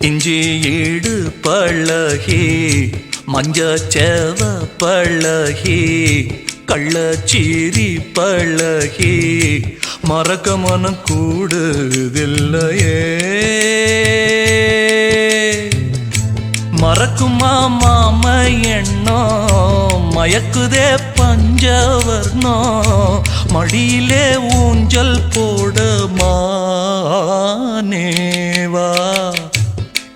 இஞ்சி ஈடு பழகி மஞ்சச்சேவ பழகி கள்ளச்சீரி பழகி மறக்க மனம் கூடுதில்லையே. மறக்குமா மாம எண்ணம் மயக்குதே பஞ்சவர்ணம் மடியிலே ஊஞ்சல் போட மானேவா.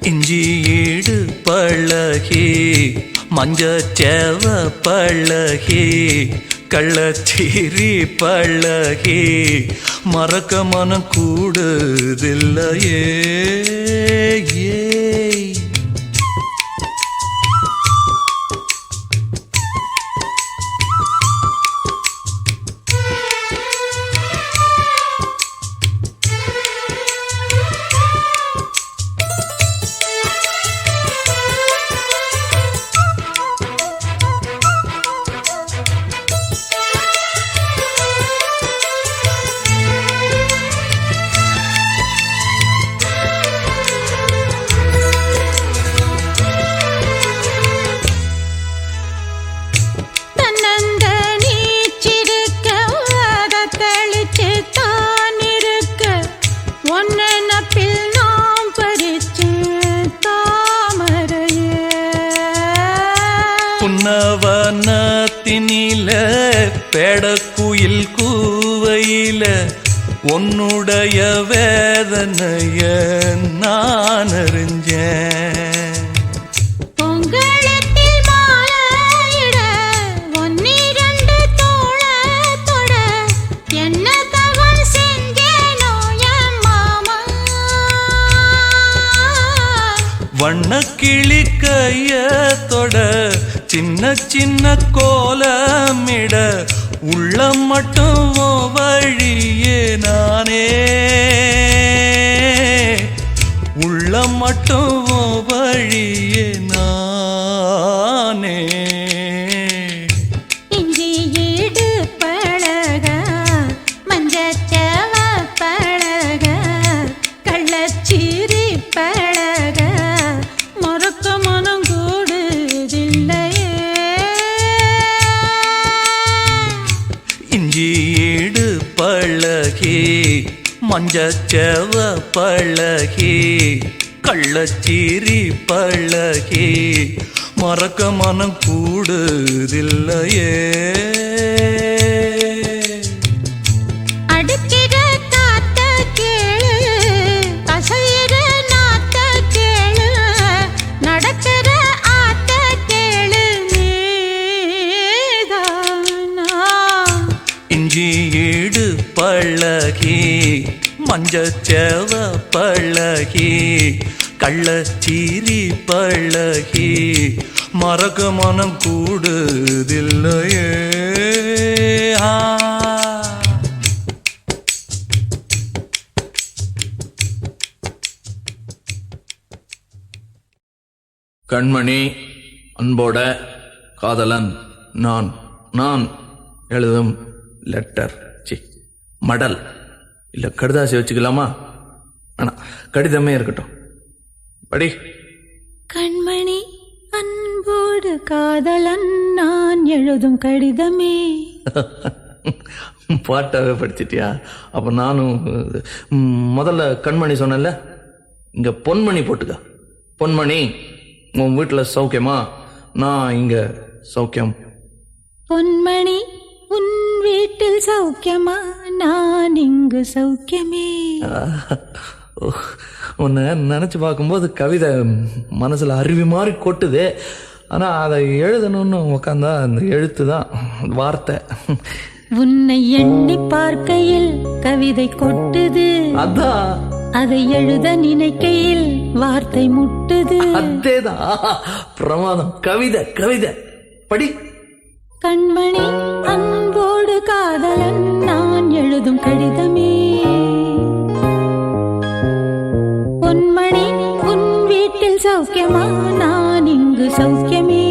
இஞ்சி ஈடு பழகி மஞ்சச்சேவ பழகி கள்ளச்சீரி பழகி மறக்க மனம் கூடுதில்லையே. புன்னவனத்தினில பேடக்குயில் கூவையில உன்னுடைய வேதனைய நான் அறிஞ்சேன். பொங்கலத்தில் மாலையிட ஒன்னிரண்டு தோளத்தொட என்ன தவம் செஞ்சேனோ என் மாமா. வண்ணக்கிளி கையத்தொட சின்ன சின்ன கோலமிட உள்ளம் மட்டும் வழியே நானே உள்ளம் மட்டும் வழியே நானே. இஞ்சி ஈடு பழக மஞ்சச்சேவ பழக கள்ளச்சீரி பழக மறக்க மனம் கூடுதில்லையே. இஞ்சி ஈடு பழகி மஞ்சச்சேவ பழகி கள்ளச்சீரி பழகி மறக்க மனம் கூடுதில்லையே. அடிக்கிற காத்த கேளு கசையிற நாத்த கேளு நடக்கிற ஆத்த கேளு நீதானா. இஞ்சி ஈடு பழகி மஞ்சச்சேவ பழகி கள்ளச்சீரி பழகி மறக்க மனம் கூடுதில்லையே. கண்மணி அன்போட காதலன் நான் நான் எழுதும் லெட்டர் மடல் இல்ல கடிதாசி வச்சுக்கலாமா? ஆனா கடிதமே இருக்கட்டும். படி. கண்மணி அன்போடு காதலன் நான் எழுதும் கடிதமே. பாட்டாவே படிச்சிட்டியா? அப்ப நானும் முதல்ல கண்மணி சொன்னேன்ல, இங்க பொன்மணி போட்டுக்க. பொன்மணி, உன் வீட்டுல சௌக்கியமா? நான் இங்க சௌக்கியம். பொன்மணி, உன் வீட்டில் சௌக்கியமா? நான் இங்கு சௌக்கியமே. உன்னை நினைச்சு பார்க்கும்போது கவிதை மனசுல அருவி மாதிரி கொட்டுது. ஆனா அதை எழுதணும்னு உக்காந்தா அந்த எழுத்து தான் வார்த்தை. உன்னை எண்ணி பார்க்கையில் கவிதை கொட்டுது, அதான் அதை எழுத நினைக்கையில் வார்த்தை முட்டுது. அதேதான் பிரமாதம். கவிதை கவிதை படி. கண்மணி அன்போடு காதலன் நான் எழுதும் கடிதமே. பொன்மணி, உன் வீட்டில் சௌக்கியமா? நான் இங்கு சௌக்கியமே.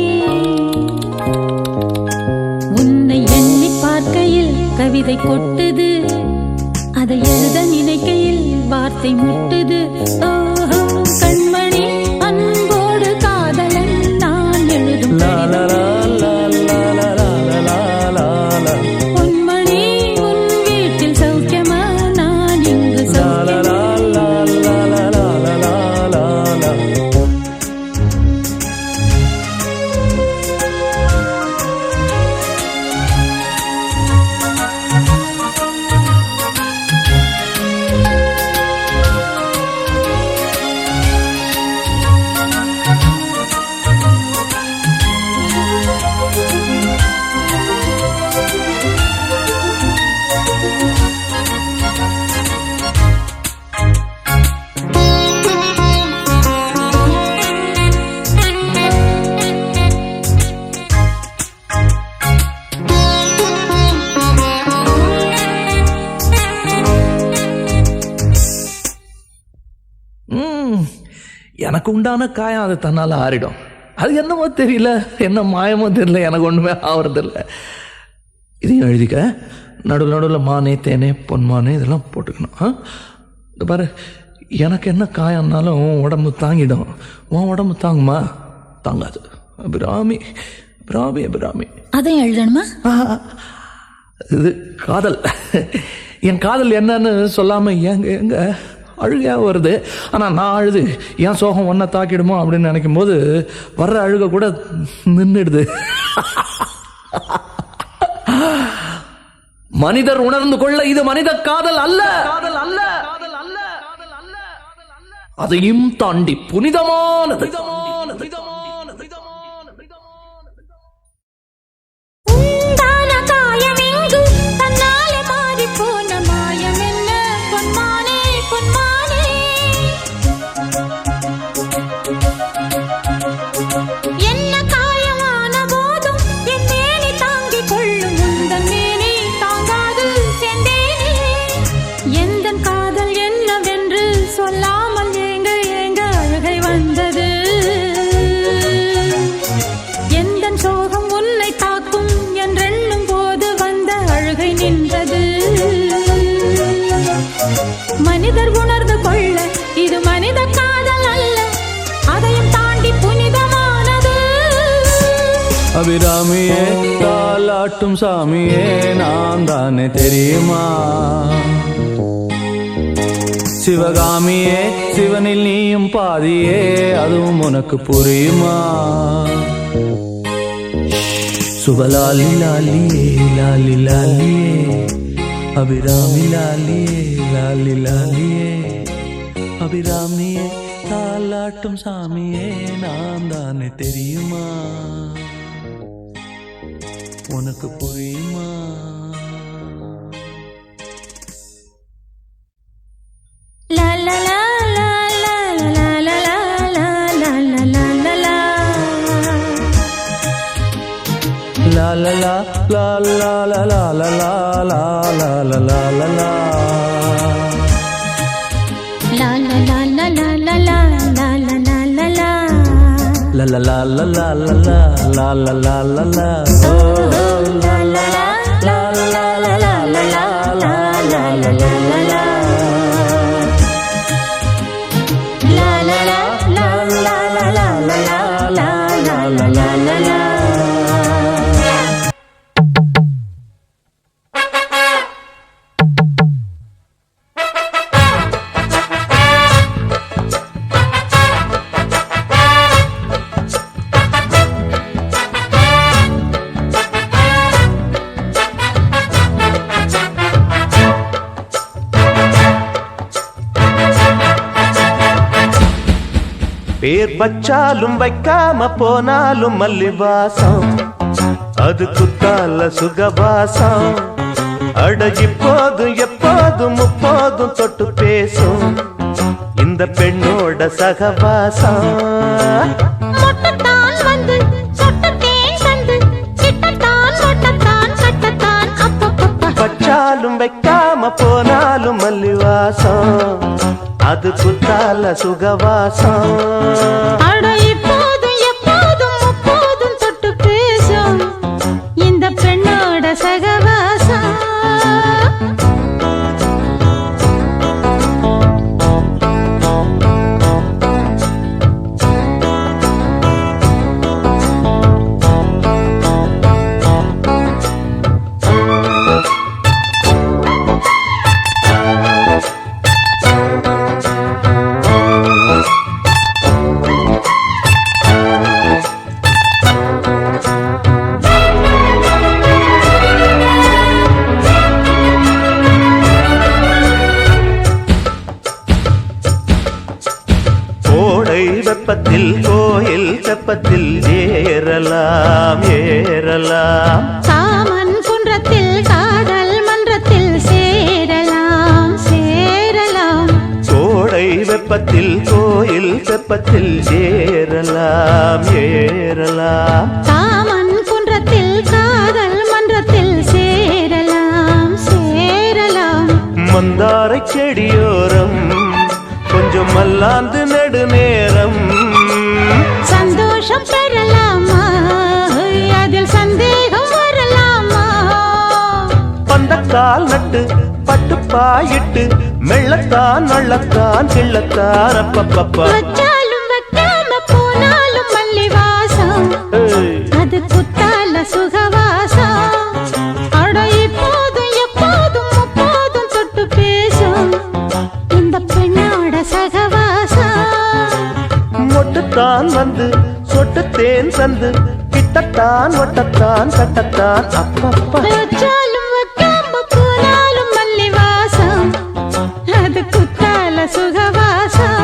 உன்னை எண்ணி பார்க்கையில் கவிதை கொட்டுது, அதை எழுத நினைக்கையில் வார்த்தை முட்டுது. ஓஹோ கண்மணி எனக்கு உண்டான காயம் அது தன்னால் ஆறிடும். அது என்னமோ தெரியல, என்ன மாயமோ தெரியல, எனக்கு ஒன்றுமே ஆவறதில்லை. இதையும் எழுதிக்க. நடுவில் நடுவில் மானே தேனே பொன்மானே இதெல்லாம் போட்டுக்கணும். இந்த பாரு, எனக்கு என்ன காயம்னாலும் உன் உடம்பு தாங்கிடும், உன் உடம்பு தாங்குமா? தாங்காது. அபிராமி அபிராமி அபிராமி. அதையும் எழுதணுமா? இது காதல். என் காதல் என்னன்னு சொல்லாமல் எங்க எங்க அழுகையாக வருது. ஆனால் நான் அழுது என் சோகம் ஒன்றை தாக்கிடுமோ அப்படின்னு நினைக்கும் போது வர்ற அழுக கூட நின்றுடுது. மனிதர் உணர்ந்து கொள்ள இது மனித காதல் அல்ல, காதல் அல்ல, அதையும் தாண்டி புனிதமானது. மனிதர் உணர்ந்து கொள்ள இது மனித காதல் அல்ல, அதையும் தாண்டி புனிதமானது. அபிராமியே தாலாட்டும் சாமியே நான் தானே தெரியுமா? சிவகாமியே சிவனில் நீயும் பாதியே அதுவும் உனக்கு புரியுமா? சுபலாலி லாலியே லாலி லாலியே அபிராமி லாலியே லாலி லாலியே அபிராமியே தாலாட்டும் சாமியே நான் தானே தெரியுமா? உனக்கு புரியுமா? லா லா லா லா லா லா லா லா லா லா லா லா லா. La la la la la la la la la la la la la la la. La la la la la la la la la la la la. La la la la la la la la la la la la. Oh la la la la la la la la la la la la la la. La la la la la la la la la la la la la. பேர் வச்சாலும் வைக்காம போனாலும் மல்லிவாசம் அது குத்தால சுகவாசம். அட இப்போதும் எப்போதும் முப்போதும் தொட்டு பேசும் இந்த பெண்ணோட சகவாசம். வச்சாலும் வைக்காம போனாலும் மல்லிவாசம் அது குத்தால சுகவாசம். அட இப்போதும் எப்போதும் முப்போதும் தொட்டு பேசும் இந்த பெண்ணோட சகவாசம். வெப்பத்தில் கோயில் தெப்பத்தில் ஏறலாம் ஏறலாம். காமன் குன்றத்தில் காதல் மன்றத்தில் சேரலாம் சேரலாம். கோடை வெப்பத்தில் கோயில் தெப்பத்தில் ஏறலாம் ஏறலாம். காமன் குன்றத்தில் காதல் மன்றத்தில் சேரலாம் சேரலாம். மந்தாரை செடியோரம் கொஞ்சம் மல்லாந்து நெடுநேரம் சந்தோஷம் பெறலாமா அதில் சந்தேகம் வரலாமா பந்தக்கால் நட்டு பட்டு பாயிட்டு மெள்ளத்தான் வள்ளத்தான் கிள்ளத்தான் அப்பப்பப்பா வச்சாலும் வைக்காம போனாலும் மல்லி வாசம் அது குத்தால சுகவாசம் அட இப்போதும் எப்போதும் முப்போதும் தொட்டு பேசும் இந்த பெண்ணோட சகவாசம் மொட்டுத்தான் வந்து சொட்டு தேன் சந்து கிட்டத்தான் ஒட்டத்தான் கட்டத்தான் அப்பப்பா வச்சாலும் வைக்காம போனாலும் மல்லி வாசம் அது குத்தால சுகவாசம்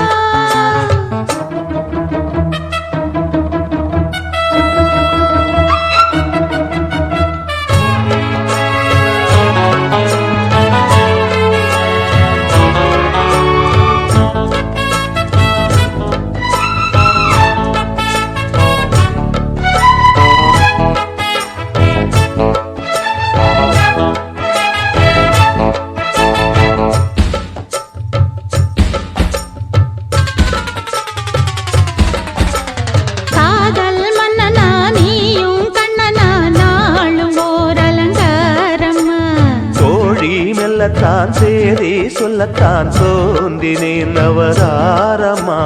காதல் மன்னனா நீயும் கண்ணனா நாளும் ஓர் அலங்காரம்மா கோழி மெல்லத்தான் சேரி சொல்லத்தான் தோன்றினேன் அவதாரமா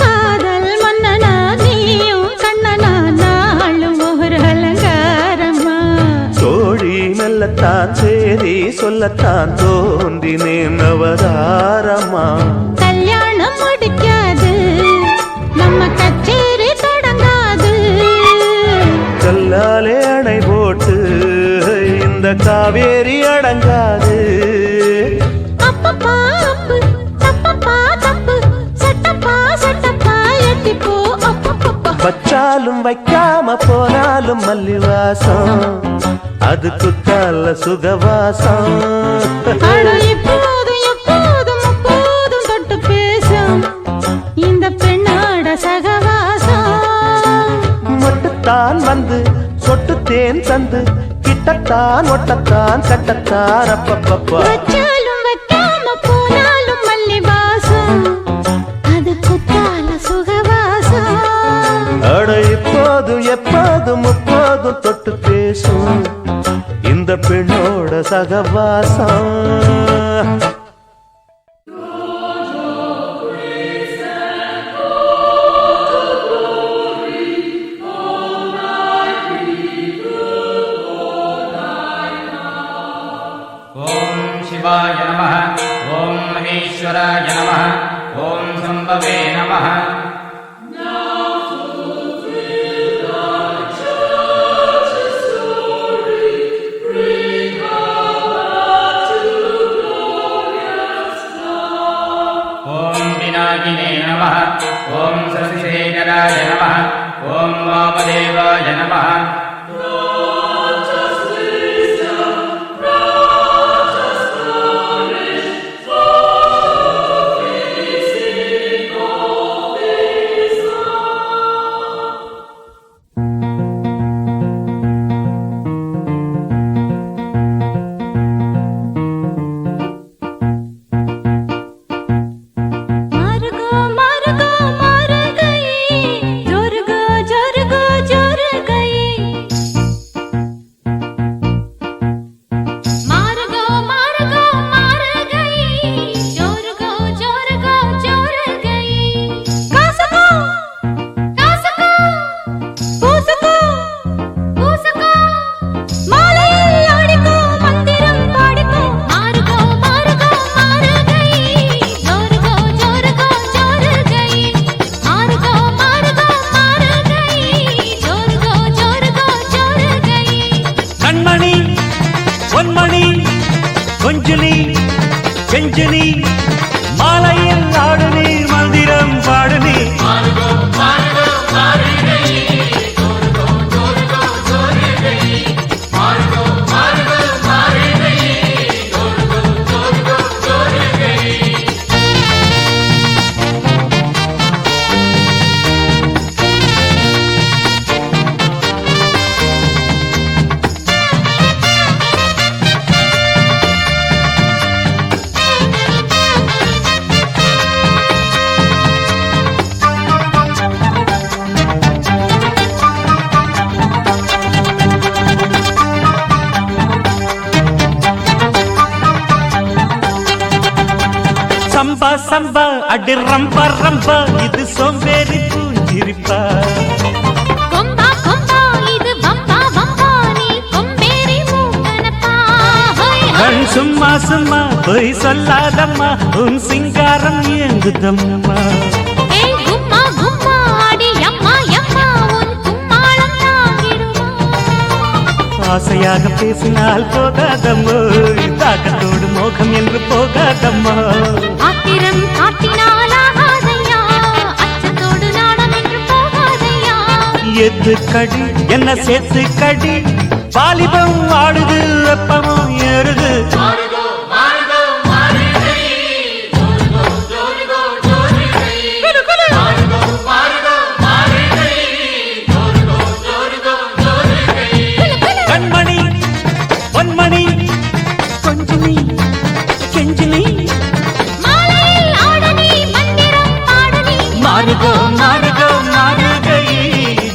காதல் மன்னனா நீயும் கண்ணனா நாளும் ஓர் அலங்காரம்மா கோழி மெல்லத்தான் சேரி சொல்லத்தான் தோன்றினேன் அவதாரமா கல்யாணம் முடிக்காது நம்ம கச்சேரி தொடங்காது கல்லாலே அணை போட்டு இந்த காவேரி அடங்காது அப்பப்பா அப்பு தப்பப்பா தப்பு சட்டப்பா சட்டப்பா எட்டிப்போ அப்பப்பப்பா வச்சாலும் வைக்காம போனாலும் மல்லிவாசம் அது குத்தால சுகவாசம் அட இப்போதும் எப்போதும் முப்போதும் தொட்டு பேசும் இந்த பெண்ணோட சகவாசம் மொட்டுத்தான் வந்து சொட்டு தேன் தந்து கிட்டத்தான் ஒட்டத்தான் கட்டத்தான் அப்பப்பப்பா வச்சாலும் வைக்காம போனாலும் மல்லி வாசம் அது குத்தால சுகவாசம் அட இப்போதும் எப்போதும் முப்போதும் தொட்டு பேசும் இந்த பெண்ணோட சகவாசம் ஓம் சிவாய நமः ஓம் மகேஸ்வராய நமः ஓம் சம்பவே நமः ஓம் விநாயகினே நமः ஓம் சசிசேகராய நமः ஓம் வாமதேவாய நமः மார்கோ மார்கோ மார்கை ஜோர்கோ ஜோர்கோ ஜோர்கை மார்கோ மார்கோ மார்கை ஜோர்கோ ஜோர்கோ ஜோர்கை காசகோ காசகோ பூசகோ பூசகோ மாலையில் ஆடிக்கோ மந்திரம் பாடிக்கோ மார்கோ மார்கோ மார்கை ஜோர்கோ ஜோர்கோ ஜோர்கை மார்கோ மார்கோ மார்கை ஜோர்கோ ஜோர்கோ ஜோர்கை கண்மணி பொன்மணி கொஞ்சுனி செஞ்சுனி மாலையில் ஆடு நீர் மந்திரம் பாடு நீர் அடி ரம்பா ரம்பா இது சோம்பேறி பூஞ்சிரிப்பா கொம்பா கொம்பா இது வம்பா வம்பா நீ கொம்பேறி மூக்கனப்பா ஹோய் ஹோய் கண் சும்மா சும்மா பொய் சொல்லாதம்மா உன் சிங்காரம் ஏங்குதம்மா ஏய் கும்மா கும்மா அடி அம்மா அம்மா உன் கும்மாளம் தாங்கிடுமா ஆசையாக பேசினால் போகாதம்மோ தாக்கத்தோடு மோகம் என்று போகாதம்மா ஆத்திரம் காட்டினால் ஆகாதையா அச்சத்தோடு நாடம் என்று போகாதையா எது கடி என்ன சேர்த்து கடி வாலிபம் ஆடுது வெப்பமும் ஏறுது கண்மணி பொன்மணி கொஞ்சினி கெஞ்சினி மாலையில் ஆடனி மந்திரம் பாடனி மாறுகோ மாறுகோ மாறுகை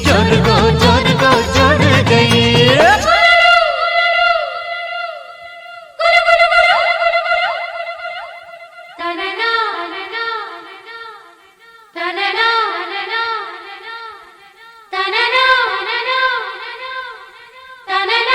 ஜோருகோ ஜோருகோ ஜோருகை தனனா தனனா தனனா தனனா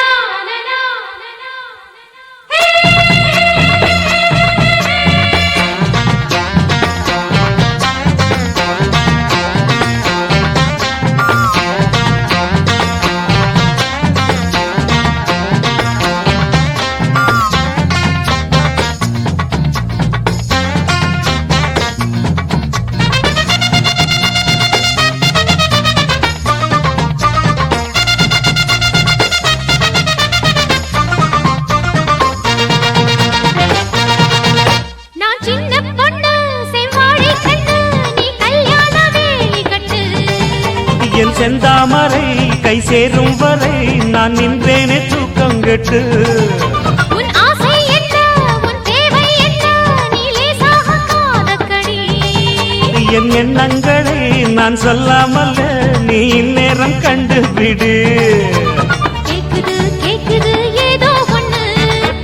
நான் சின்ன பொண்ணு செவ்வாழை கண்ணு நீ கல்யாண வேலி கட்டு என் செந்தாமரை கை சேரும் வரை நான் நின்றேனே தூக்கம் கெட்டு உன் ஆசை என்ன உன் தேவை என்ன நீ லேசாக காதக்கடி என் எண்ணங்களை நான் சொல்லாமல் நீ இந்நேரம் கண்டுபிடு கேக்குது கேக்குது ஏதோ ஒண்ணு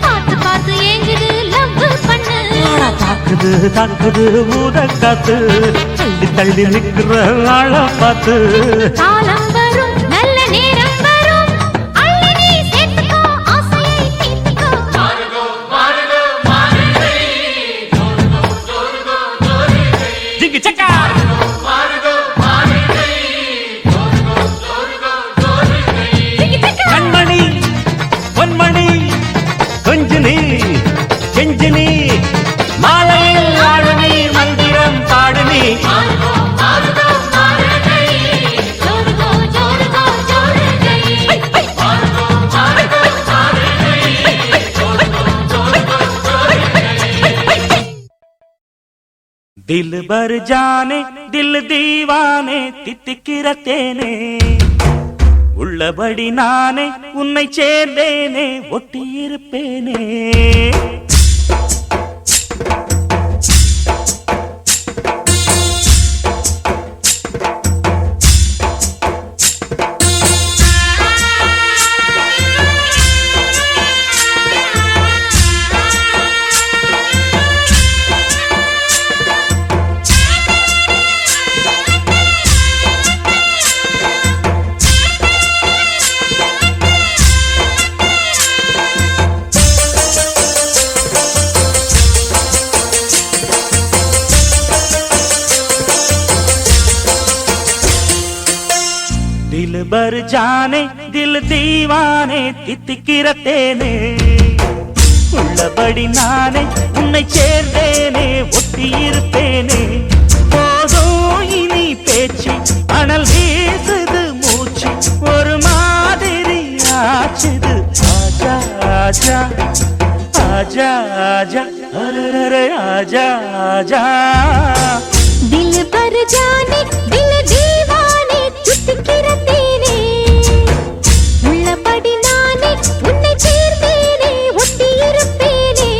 பார்த்து பார்த்து ஏங்குது லவ் பண்ணு தாக்குது தாக்குது ஊத காத்து தள்ளி தள்ளி நிற்கிற ஆள பார்த்து காலம் வரும் நல்ல நேரம் வரும் அள்ளி நீ சேர்த்துக்கோ ஆசையை தீர்த்துக்கோ ஜிங்கு சக்கா கண்மணி பொன்மணி கொஞ்சினி கெஞ்சினி மாலையில் ஆடுனி மந்திரம் பாடுனி ஜோருகோ ஜோருகோ ஜோருகை दिल भर जाने दिल दीवाने தித்திக்கிற தேனே உள்ளபடி நானே உன்னை சேர்ந்தேனே ஒட்டியிருப்பேனே दिल भर जाने दिल दीवाने தித்திக்கிற தேனே உள்ளபடி நானே உன்னை சேர்ந்தேனே ஒட்டியிருப்பேனே போதும் இனி பேச்சு அனல் வீசுது மூச்சு ஒரு மாதிரி ஆச்சுது ஆஜா ஆஜா ஆஜா ஆஜா அரரே ஆஜா ஆஜா दिल पर जाने दिल दीवाने தித்திக்கிற தேனே உள்ளபடி நானே உன்னை சேர்ந்தேனே ஒட்டியிருப்பேனே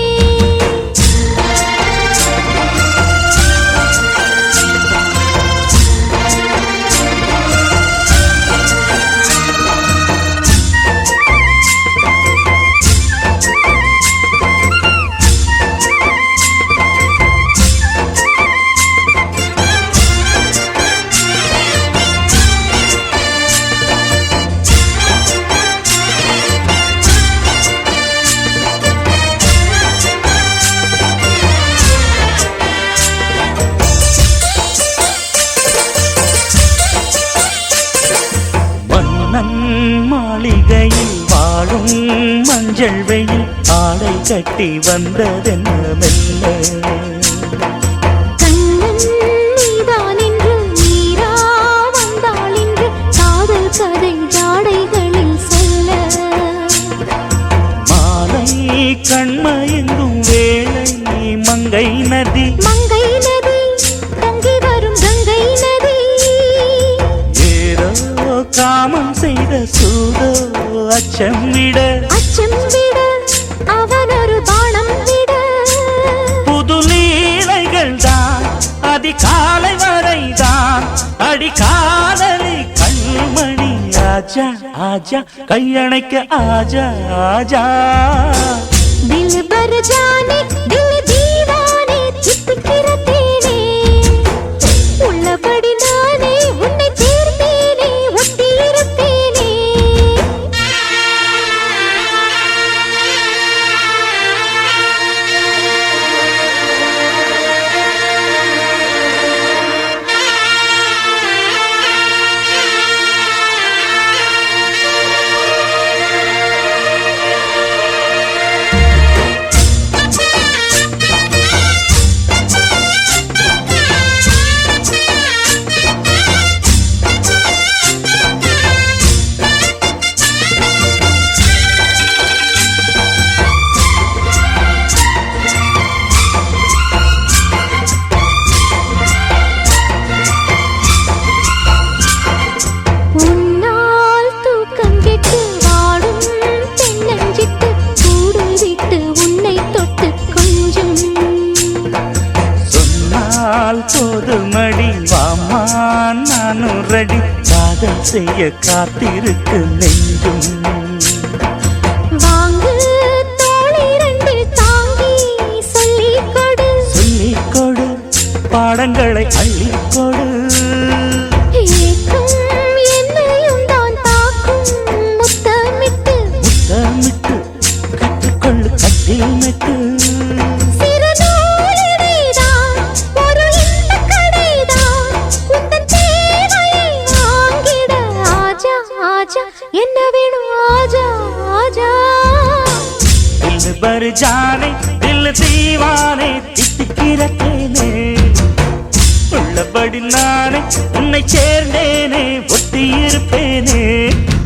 மன்னன் மாளிகையில் வாழும் மஞ்சள் வெயில் ஆடை கட்டி வந்ததென்ன மெல்ல கண்ணன் நீதான் என்று நீரா வந்தாள் என்று காதல் கதை ஜாடைகளில் சொல்ல மாலை கண்மயங்கும் வேளை மங்கை நதி மங்கை நதி பொங்கி வரும் கங்கை நதி ஏதோ காமம் செய்த சூதோ அச்சம் விட அவன் ஒரு பானம் விட புது லீலைகள் தான் அதிகாலை வரைதான் அடிக்காதலி கண்மணி ஆஜா ஆஜா கையணைக்க ஆஜா ஆஜா தில் பர் ஜானே தில் தீவானே சித்துக்கிற தேனே உள்ளபடி நானே உன்னை சேர்த்தேனே ஒட்டி இருப்பேனே உன்னால் தூக்கம் கெட்டு வாடும் தென்னஞ்சிட்டு கூடு விட்டு உன்னை தொட்டு கொஞ்சம் சொன்னால் போதுமடி வாமா நானும் ரெடி காதல் செய்ய காத்திருக்கு நெஞ்சும் வாங்கு தோளிரண்டில் தாங்கி சொல்லிக் கொடு சொல்லிக் கொடு பாடங்களை அள்ளிக் கொடு ஏக்கம் என்னையும் தான் தாக்கும் முத்தமிட்டு முத்தமிட்டு கற்றுக்கொள்ளு கட்டில் மெட்டு சிறு நூலிடைதான் ஒரு இன்பக் கடைதான் உந்தன் தேவையை வாங்கிட ஆஜா ஆஜா என்ன வேணும் ஆஜா ஆஜா தில் பர் ஜானே தில் தீவானே தித்திக்கிற தேனே உள்ளபடி நானே உன்னை சேர்ந்தேனே ஒட்டி இருப்பேனே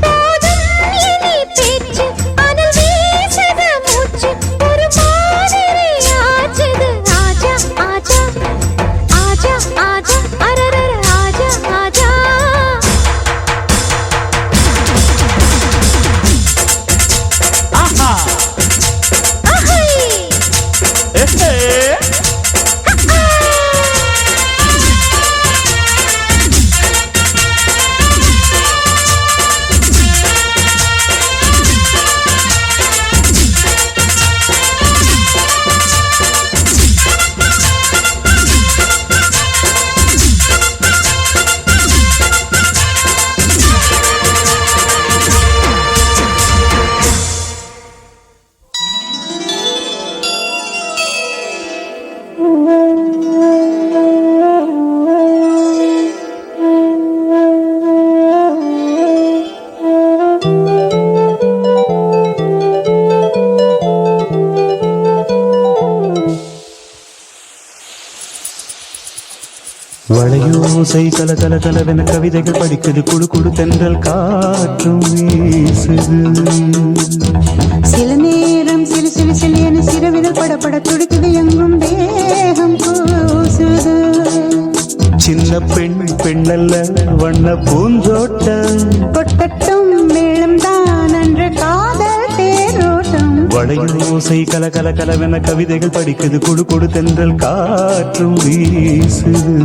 போதும் இனி பேச்சு அனல் வீசுது மூச்சு ஒரு மாதிரி ஆச்சுது ஆஜா ஆஜா ஆஜா ஆஜா அரரர ஆஜா ஆஜா ஆஹா அஹை எஹே வளையோசை கல கல கலவென கவிதைகள் படிக்குது குழு குழு தென்றல் காற்றும் வீசுது சில நேரம் சிலு சிலு சிலு என சிறுவிரல் படப்பட துடிக்குது எங்கும் தேகம் கூசுது சின்ன பெண் பெண்ணல்ல வண்ண பூந்தோட்டம் கொட்டட்டும் மேளம் தான் அன்று காதல் தேரோட்டம் வளையோசை கல கல கலவென கவிதைகள் படிக்குது குழு குழு தென்றல் காற்றும் வீசுது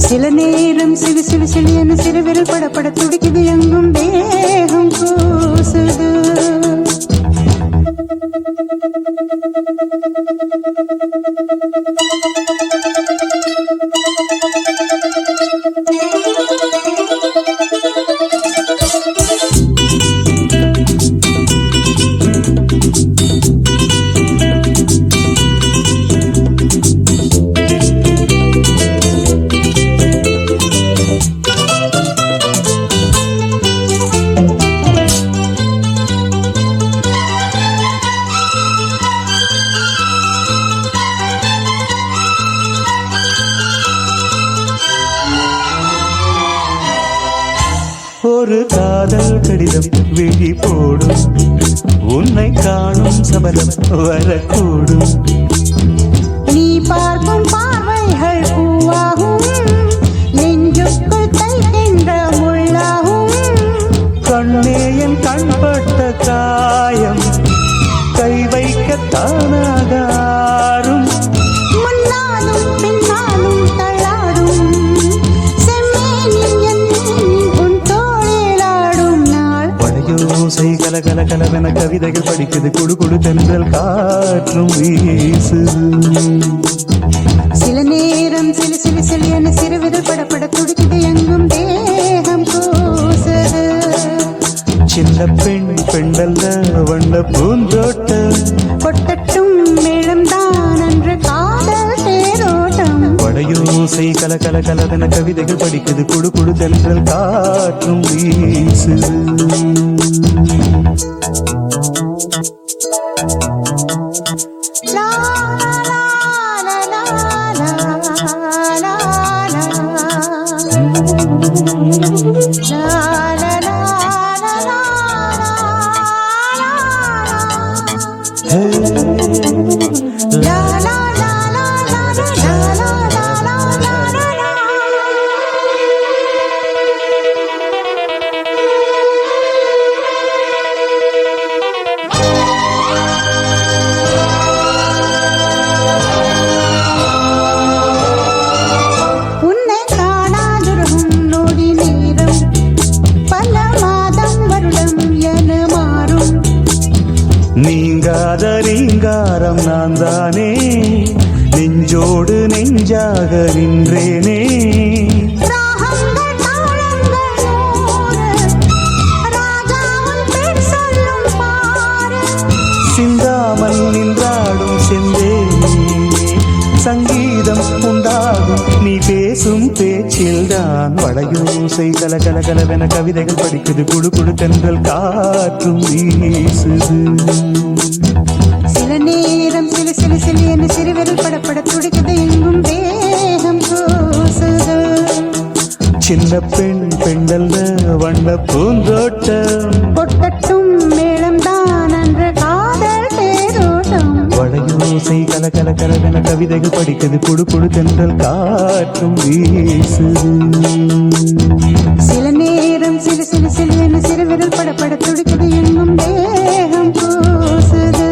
சில நேரம் சிலு சிலு சிலு என சிறுவிரல் படப்பட துடிக்குது எங்கும் தேகம் கூசுது ஒரு காதல் கடிதம் விழி போடும், உன்னை காணும் சபலம் வரக்கூடும். நீ பார்க்கும் பார்வைகள் பூவாகும், நெஞ்சுக்குள் தைக்கின்ற முள்ளாகும். கண்ணே என் கண்பட்ட காயம் கை வைக்க தானாகாரும். முன்னாலும் பின்னாலும் தள்ளாடும் செம்மேனின் என் உன் தோளிலாடும் நாள். வளையோசை கல கல கலவென கவிதைகள் படிக்குது, குடு குடு தென்றல் காற்றும் வீசுது. சில நேரம் சிலு சிலு சிலு என சிறுவிரல் படப்பட துடிக்குது, எங்கும் தேகம் கூசுது. சின்ன பெண் பெண்டல்ல வண்ண பூந்தோட்டம், கொட்டட்டும் மேளம் தான் அன்று காதல் தேரோட்டம். வளையோசை கல கல கலவென கவிதைகள் படிக்குது, குடு குடு தென்றல் காற்றும் வீசுது. லா லா லா லா லா லா லா உன்னை காணாதிருக்கும் நொடி நேரம் பல மாதம் வருடம் என மாறும். நீங்காத ரீங்காரம் நான் தானே, நெஞ்சோடு நெஞ்சாக நின்றேனே. ராகங்கள் தாளங்கள் நூறு, ராஜாவின் பேர் சொல்லும் பாரு. சிந்தாமல் நின்றாடும் செந்தேனே, சங்கீதம் உண்டாகும் நீ பேசும் பேச்சில்தான். வளையோசை கல கல கலவென கவிதைகள் படிக்குது, குடு குடு தென்றல் காற்றும் வீசுது. சில நேரம் சிலு சிலு சிலு என சிறுவிரல் படப்பட துடிக்குது, எங்கும் தேகம் கூசுது. சின்ன பெண் பெண்டல்ல வண்ண பூந்தோட்டம், கொட்டட்டும் மேளம் தான் அன்று காதல் தேரோட்டம். வளையோசை கல கல கலவென கவிதைகள் படிக்குது, குடு குடு தென்றல் காற்றும் வீசுது. சில நேரம் சிலு சிலு சிலு என சிறுவிரல் படப்பட துடிக்குது, எங்கும் தேகம் கூசுது.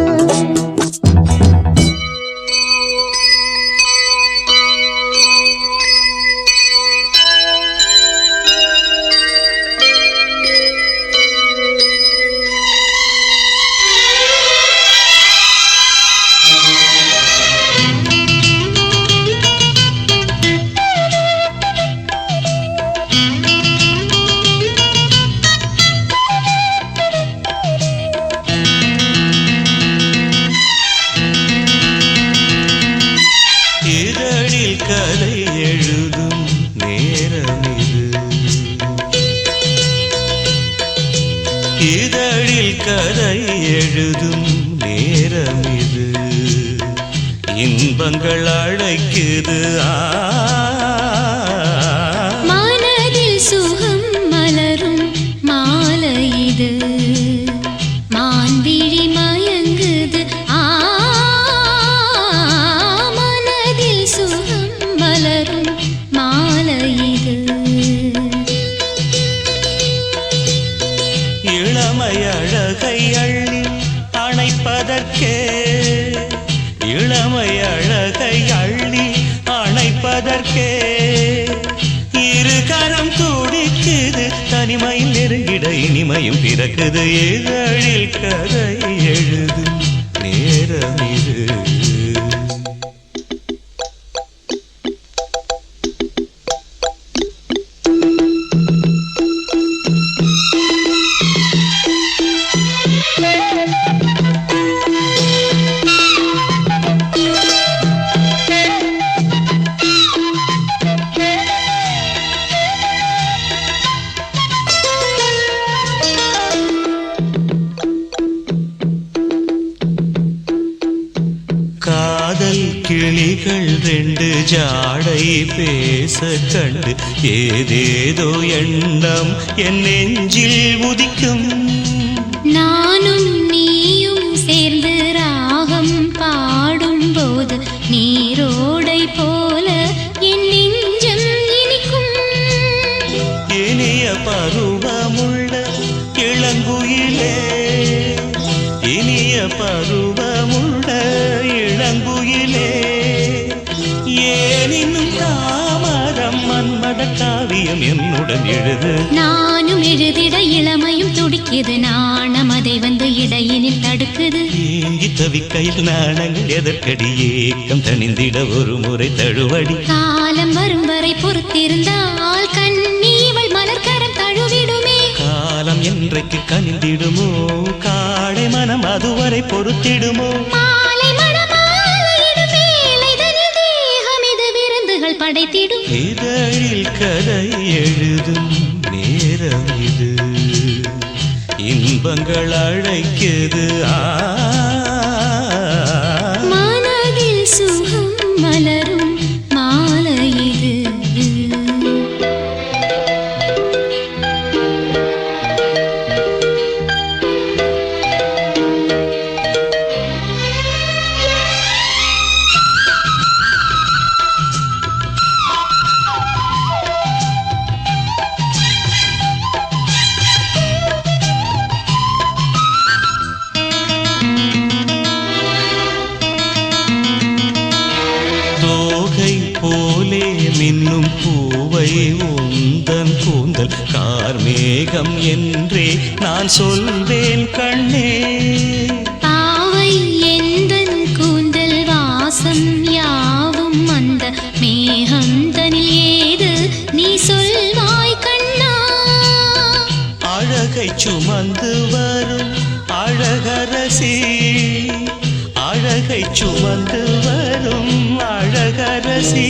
இதழில் கதை எழுதும் நேரம் இது, இதழில் கதை எழுதும் நேரம் இது. இன்பங்கள் அழைக்குது மனதில் சுகம் மலரும் மாலை இது, மான்விழி மயங்குது மனதில் சுகம் மலரும் மாலை இது. இளமை அழகை அள்ளி அணைப்பதற்கே, இளமை அழகை அள்ளி அணைப்பதற்கே இரு கரம் துடிக்குது, தனிமையில் நெருங்கிட இனிமையும் பிறக்குது. இதழில் கதை எழுதும் நேரம் இது. ரெண்டு ஜாடை பேச கண்டு ஏதேதோ எண்ணம் என் நெஞ்சில் உதிக்கும். நானும் நீயும் சேர்ந்து ராகம் பாடும்போது நீரோடை போல என் நெஞ்சம் இனிக்கும். இனிய பருவமுள்ள இளங்குயிலே, இனிய பருவமுள்ள இளங்குயிலே, ஏன் இன்னும் தாமதம்? மன்மத காவியம் என்னுடன் எழுது. நானும் எழுதிட இளமையும் துடிக்குது, நாணம் அதை வந்து இடையினில் தடுக்குது. ஏங்கி தவிக்கையில் நாணங்கள் எதற்கடி? ஏக்கம் தணிந்திட ஒரு முறை தழுவடி. காலம் வரும் வரை பொறுத்திருந்தால் கண்ணீவள் மலர்கரம் தழுவிடுமே. காலம் என்றைக்கு கனிந்திடுமோ? காடை மனம் அதுவரை பொறுத்திடுமோ? மாலை மணமாலையிடும் வேளைதனில் தேகம் இது விருந்துகள் படைத்திடும். இதழில் கதை எழுதும் நேரம் இது, இன்பங்கள் அழைக்குது. மனதில் சுகம் மலரும் மாலை இது. போலே மின்னும் பூவை உந்தன் கூந்தல் கார்மேகம் என்றே நான் சொல்வேன் கண்ணே. பாவை எந்தன் கூந்தல் வாசம் யாவும் அந்த மேகந்தனில் ஏது நீ சொல்வாய் கண்ணா. அழகை சுமந்து வரும் அழகரசி, அழகை சுமந்து வரும் அழகரசி,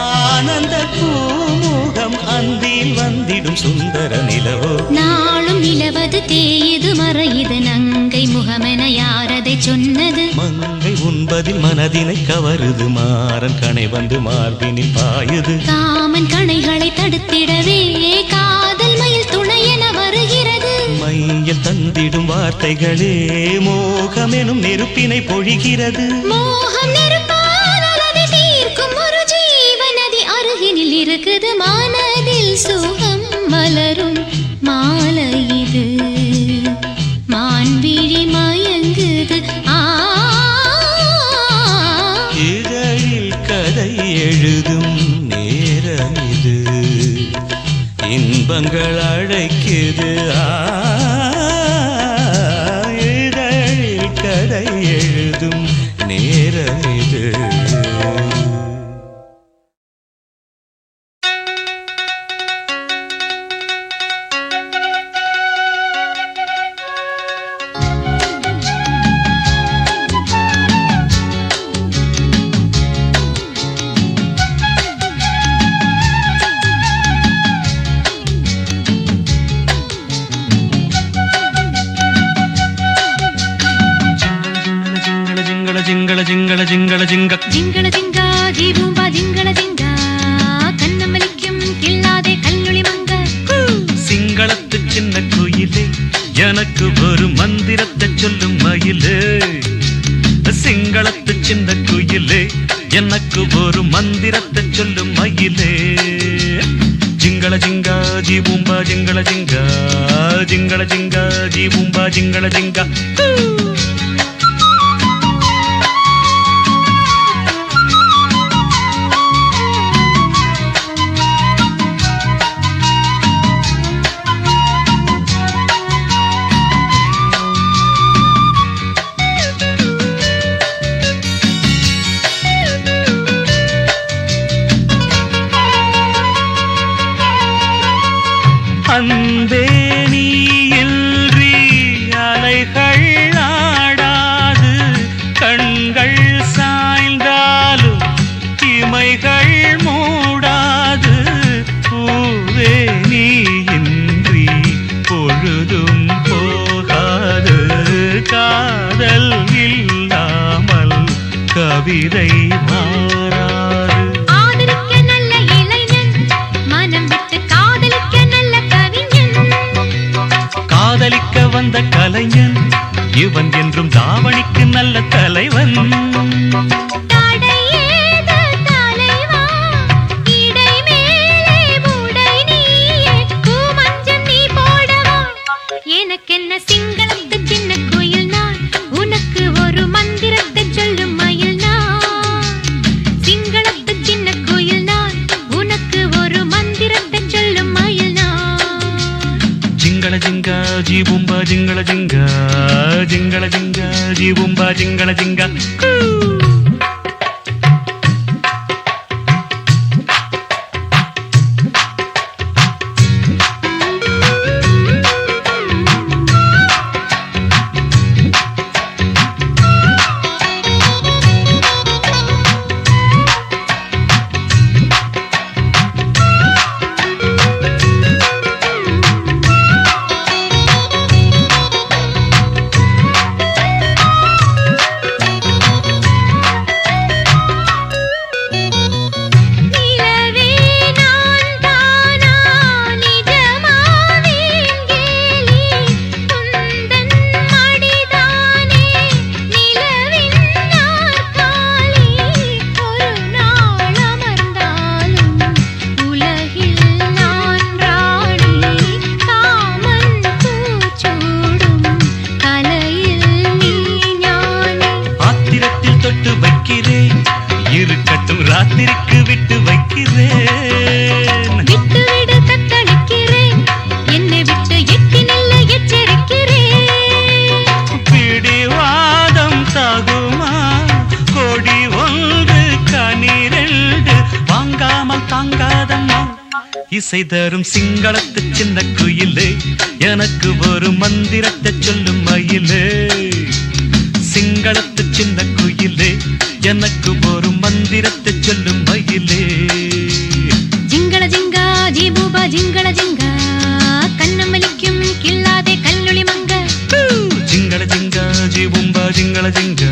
ஆனந்த பூமுகம் அந்தில் வந்திடும் சுந்தர நிலவோ. நாளும் நிலவது தேயுது மறையுது, நங்கை முகமென யாரதை சொன்னது? மங்கை உண்பதில் மனதினை கவருது, மாறன் கணை வந்து மார்பினில் பாயுது. காமன் கணைகளை தடுத்திடவே காதல் மயில் துணையென வருகிறது. மையில் தந்திடும் வார்த்தைகளே மோகம் எனும் நெருப்பினை பொழிகிறது. மோகம் நெருப்பால் அதை தீர்க்கும் ஒரு ஜீவநதி அருகினில் இருக்குது. மனதில் சுகம் மலரும் மாலை இது, மான்விழி மயங்குது. இதழில் கதை எழுதும் நேரம் இது, இன்பங்கள் அழைக்குது. இதழில் கதை எழுதும் நேரம் இது. ജിംഗള ജിംഗള ജിംഗ ജിംഗള ജിംഗ ജീവൂമ്പ ജിംഗള ജിംഗ കണ്ണമലിക്കും കിള്ളാതെ കല്ലുളി മങ്ക. சிங்களத்து சின்ன குயிலே எனக்கு ஒரு மந்திரத்தை சொல்லும் மயிலே. சிங்களத்து சின்ன குயிலே எனக்கு ஒரு மந்திரத்தை சொல்லும் மயிலே. ജിംഗള ജിംഗ ജീവൂമ്പ ജിംഗള ജിംഗ, ജിംഗള ജിംഗ ജീവൂമ്പ ജിംഗള ജിംഗ. அன்பே நீ இன்றி அலைகள் ஆடாது, கண்கள் சாய்ந்தாலும் இமைகள் மூடாது. பூவே நீ இன்றி பொழுதும் போகாது, காதல் இல்லாமல் கவிதை கலைஞன் இவன் என்றும் தாவணிக்கு நல்ல தலைவன். எனக்கென்ன சிங்களத்து சின்ன கோயில் நான் உனக்கு ஒரு மந்திரத்தை சொல்லும் மயில் நான். சிங்களத்து சின்ன கோயில் நான் உனக்கு ஒரு மந்திரத்தை சொல்லும் மயில் நான். ஜிங்கள ஜிங்கா ஜி பூம்பா ஜிங்கள ஜிங்கா ஜிங்கள ஜிங்கா ஜி பூம்பா ஜிங்கள ஜிங்கா. இருக்கட்டும் ராத்திரிக்கு விட்டு வைக்கிறேன். விட்டு விடு தத்தளிக்கிறேன் என்னை விட்டு எட்டி நில்ல எச்சரிக்கிறேன். பிடிவாதம் தாகுமா கோடி ஒன்று கனிரெண்டு வாங்காமல் தாங்காதம்மா. இசை தரும் சிங்களத்து சின்ன குயிலே எனக்கு ஒரு மந்திரத்தை சொல்லும் மயிலே. சிங்களத்து சின்ன குயிலே எனக்கு ஒரு மந்திரத்தை சொல்லும் மயிலே. ஜிங்கள ஜிங்கா ஜீபூபா ஜிங்கள ஜிங்கா கண்ணமலிக்கும் கில்லாதே கல்லொளி மங்க. ஜிங்கள ஜிங்கா ஜி பூம்பா ஜிங்கள ஜிங்கா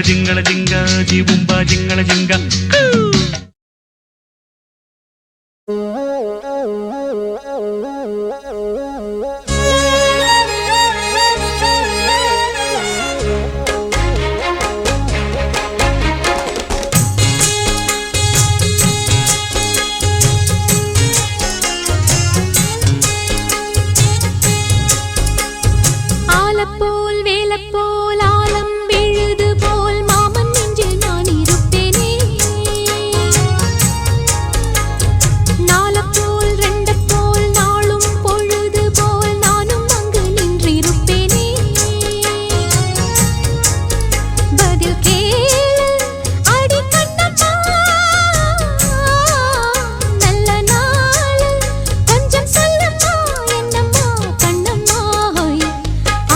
ஜிங்கள ஜிங்கா ஜி பூம்பா ஜிங்கள ஜிங்கா. ஆலப்போல் வேலப்போல் ஆலம் விழுது போல் மாமன் நெஞ்சில் நான் இருப்பேனே. நாலப்போல் ரெண்டப்போல் நாளும் பொழுது போல் நானும் அங்கு நின்றிருப்பேனே. பதில் கேளு அடி கண்ணம்மா நல்ல நாள் கொஞ்சம் சொல்லம்மா என்னம்மா கண்ணம்மா.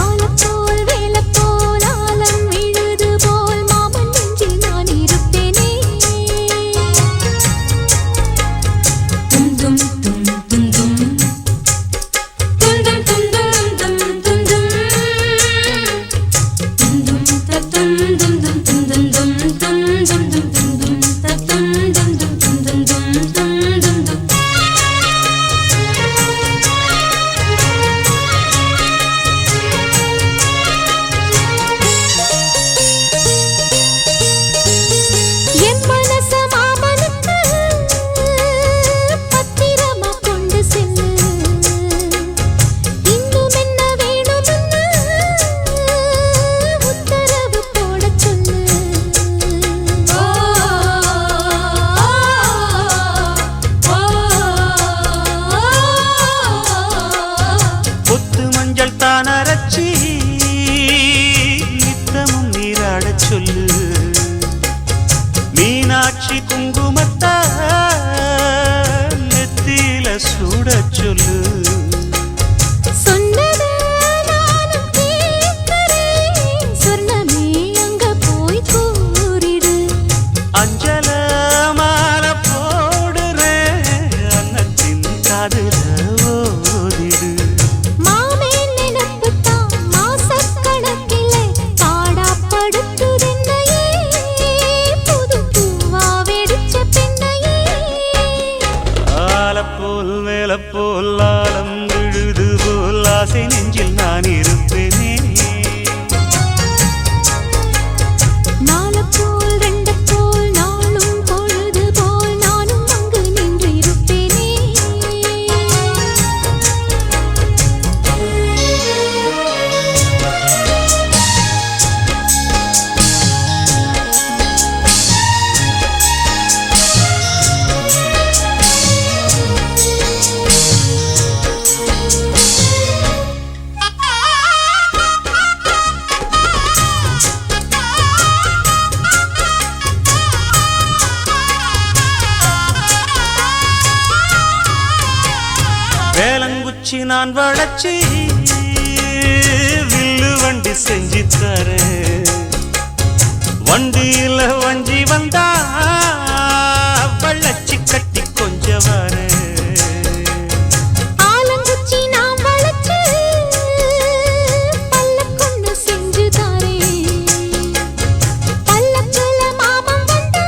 ஆலப்போல் வேலப்போல் ஆலம் விழுது போல் மாமன் நெஞ்சில் நான் இருப்பேனே. தும் தும் தும் தும் தும் தும் தும் தும் தும் தும் தும் தும் தத்தும் தும் தும் தும் தும் தும் தும் தும் தும் தும் தத்தும் தும் தும் தும் தும் தும் தும் தும் தும். என் மனச மாமனுக்கு பத்திரமா கொண்டு செல்லு. இன்னும் என்ன வேணும்னு உத்தரவு போடச் சொல்லு. கொத்து மஞ்சள் தானரச்சி நித்தமும் நீராடச் சொல்லு. மீனாட்சி குங்குமத்த நெத்தியில சூடச் சொல்லு. சொன்னத நானும் கேட்கிறேன் சொர்ணமே அங்க போய் கூறிடு. அஞ்சல மாலை போடுறேன் அன்னத்தின் காதுல ஓதிடு. மாமே நினைப்புத்தான் மாசக்கணக்கிலே பாடாப்படுத்துதென்னையே புது பூவா வெடிச்ச பெண்ணையே. ஆலப்போல் மேலப்போல் ஆலம் விழுது போல் ஆசை நெஞ்சில் நான் இருப்பேன். வேலங்குச்சி நான் வளச்சி வில்லு வண்டி செஞ்சு தரேன். வண்டியில வஞ்சி வந்தா வள்ளச்சி கட்டி கொஞ்ச வர. ஆலங்குச்சி நாம் வளச்சு பல்லக்கொன்னு செஞ்சு தாரேன். பல்லக்குல மாமன் வந்தா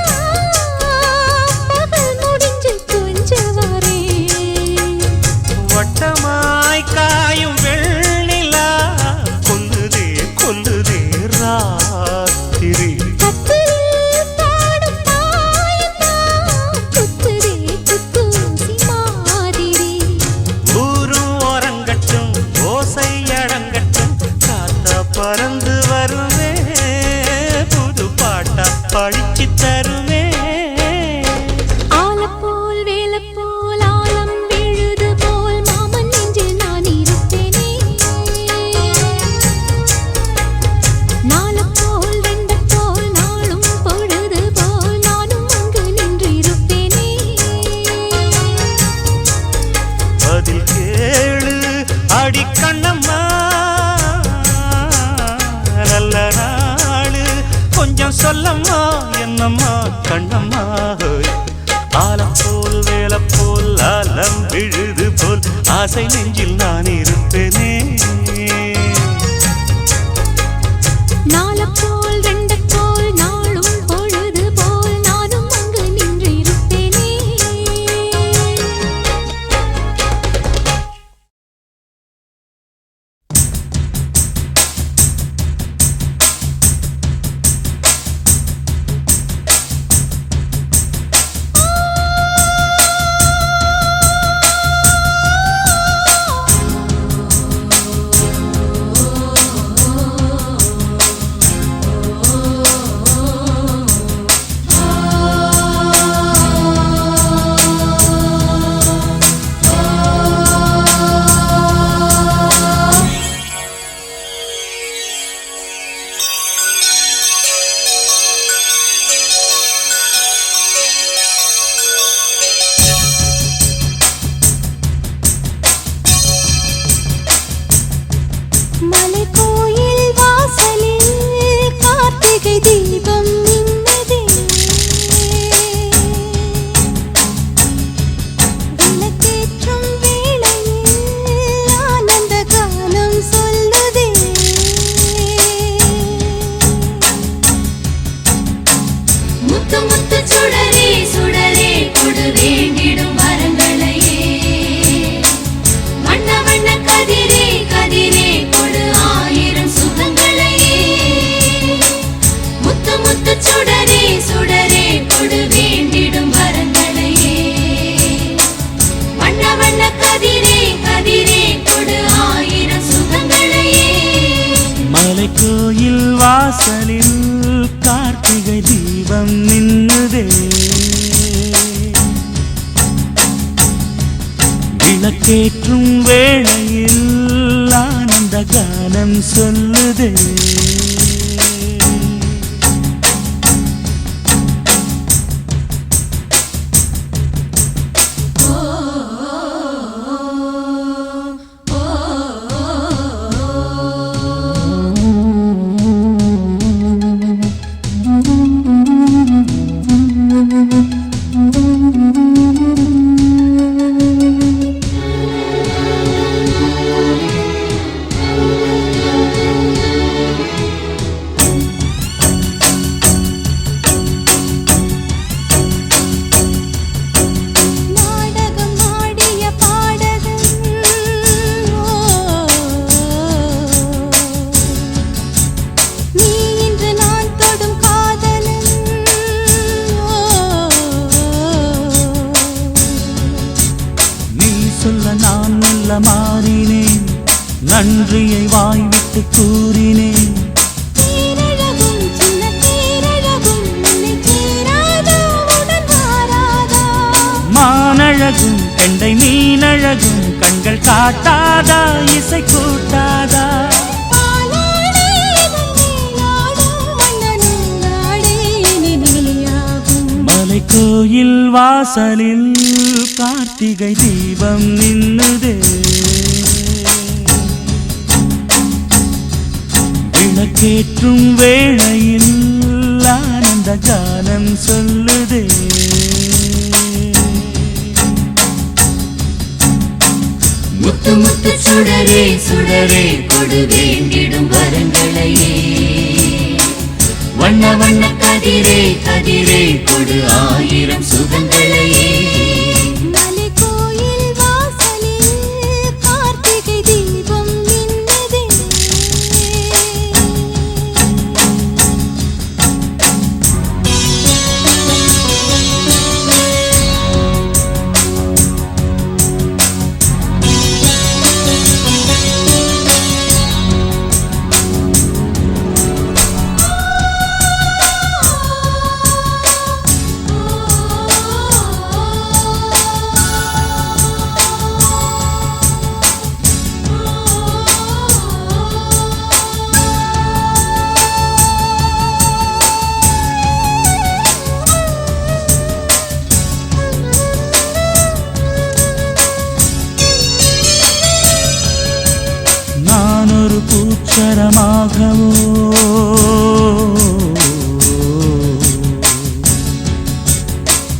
பகல் முடிஞ்சு கொஞ்ச வரேன். வட்டமாய் காயும் வெள்ளிலா கொல்லுதே கொல்லுதே ராத்திரி. பறந்து வருவே புது பாட்டா படிச்சு தருவே. ஆலப்போல் வேலப்போல் ஆலம் விழுது போல் மாமன் நெஞ்சில் நான் இருப்பேனே. நாலப்போல் வெண்டப்போல் நாளும் பொழுது போல் நானும் அங்கு நின்று இருப்பேனே. பதில் கேளு அடி கண்ணம்மா, நல்ல நாளு கொஞ்சம் சொல்லம்மா என்னம்மா கண்ணம்மா. ஆலம் போல் வேல போல் ஆலம் விழுது போல் ஆசை நெஞ்சில் நான் இருப்பேனே. நாலப்போல் வெண்டப்போல் நாளும் பொழுது போல் நானும் அங்கு நின்று இருப்பேனே. மலைக்கோயில் வாசலில் கார்த்திகை தீபம் மின்னுதே. விளக்கேற்றும் வேளையில் ஆனந்த கானம் சொல்லுதே. முத்து முத்து சுடரே சுடரே கொடு வேண்டிடும் வரங்களையே. வண்ண வண்ண கதிரே கதிரே கொடு ஆயிரம் சுகங்களையே. முத்து முத்து சுடரே சுடரே கொடு வேண்டிடும் வரங்களையே. வண்ண வண்ண கதிரே கதிரே கொடு ஆயிரம் சுகங்களையே. மலைக்கோயில் வாசலில் கார்த்திகை தீபம் நின்னுதே. விளக்கேற்றும் வேளையில் ஆனந்த கானம் சொல்லுதே. மாறினேன், நன்றியை வாய்விட்டு கூறினேன். மானழகும் கெண்டை மீனழகும் கண்கள் காட்டாதா, இசை கூட்டாதா? மலைக்கோயில் வாசலில் கார்த்தி கார்த்திகை தீபம் நின்னுதே விளக்கேற்றும் வேளையில் ஆனந்த கானம் சொல்லுதே முத்து முத்து சுடரே சுடரே கொடு வேண்டிடும் வரங்களையே வண்ண வண்ண கதிரே கதிரே கொடு ஆயிரம் சுகங்களையே மலை கோயில் வாசலில் கார்த்திகை தீபம் மின்னுதே நான் ஒரு பூச்சரமாகவோ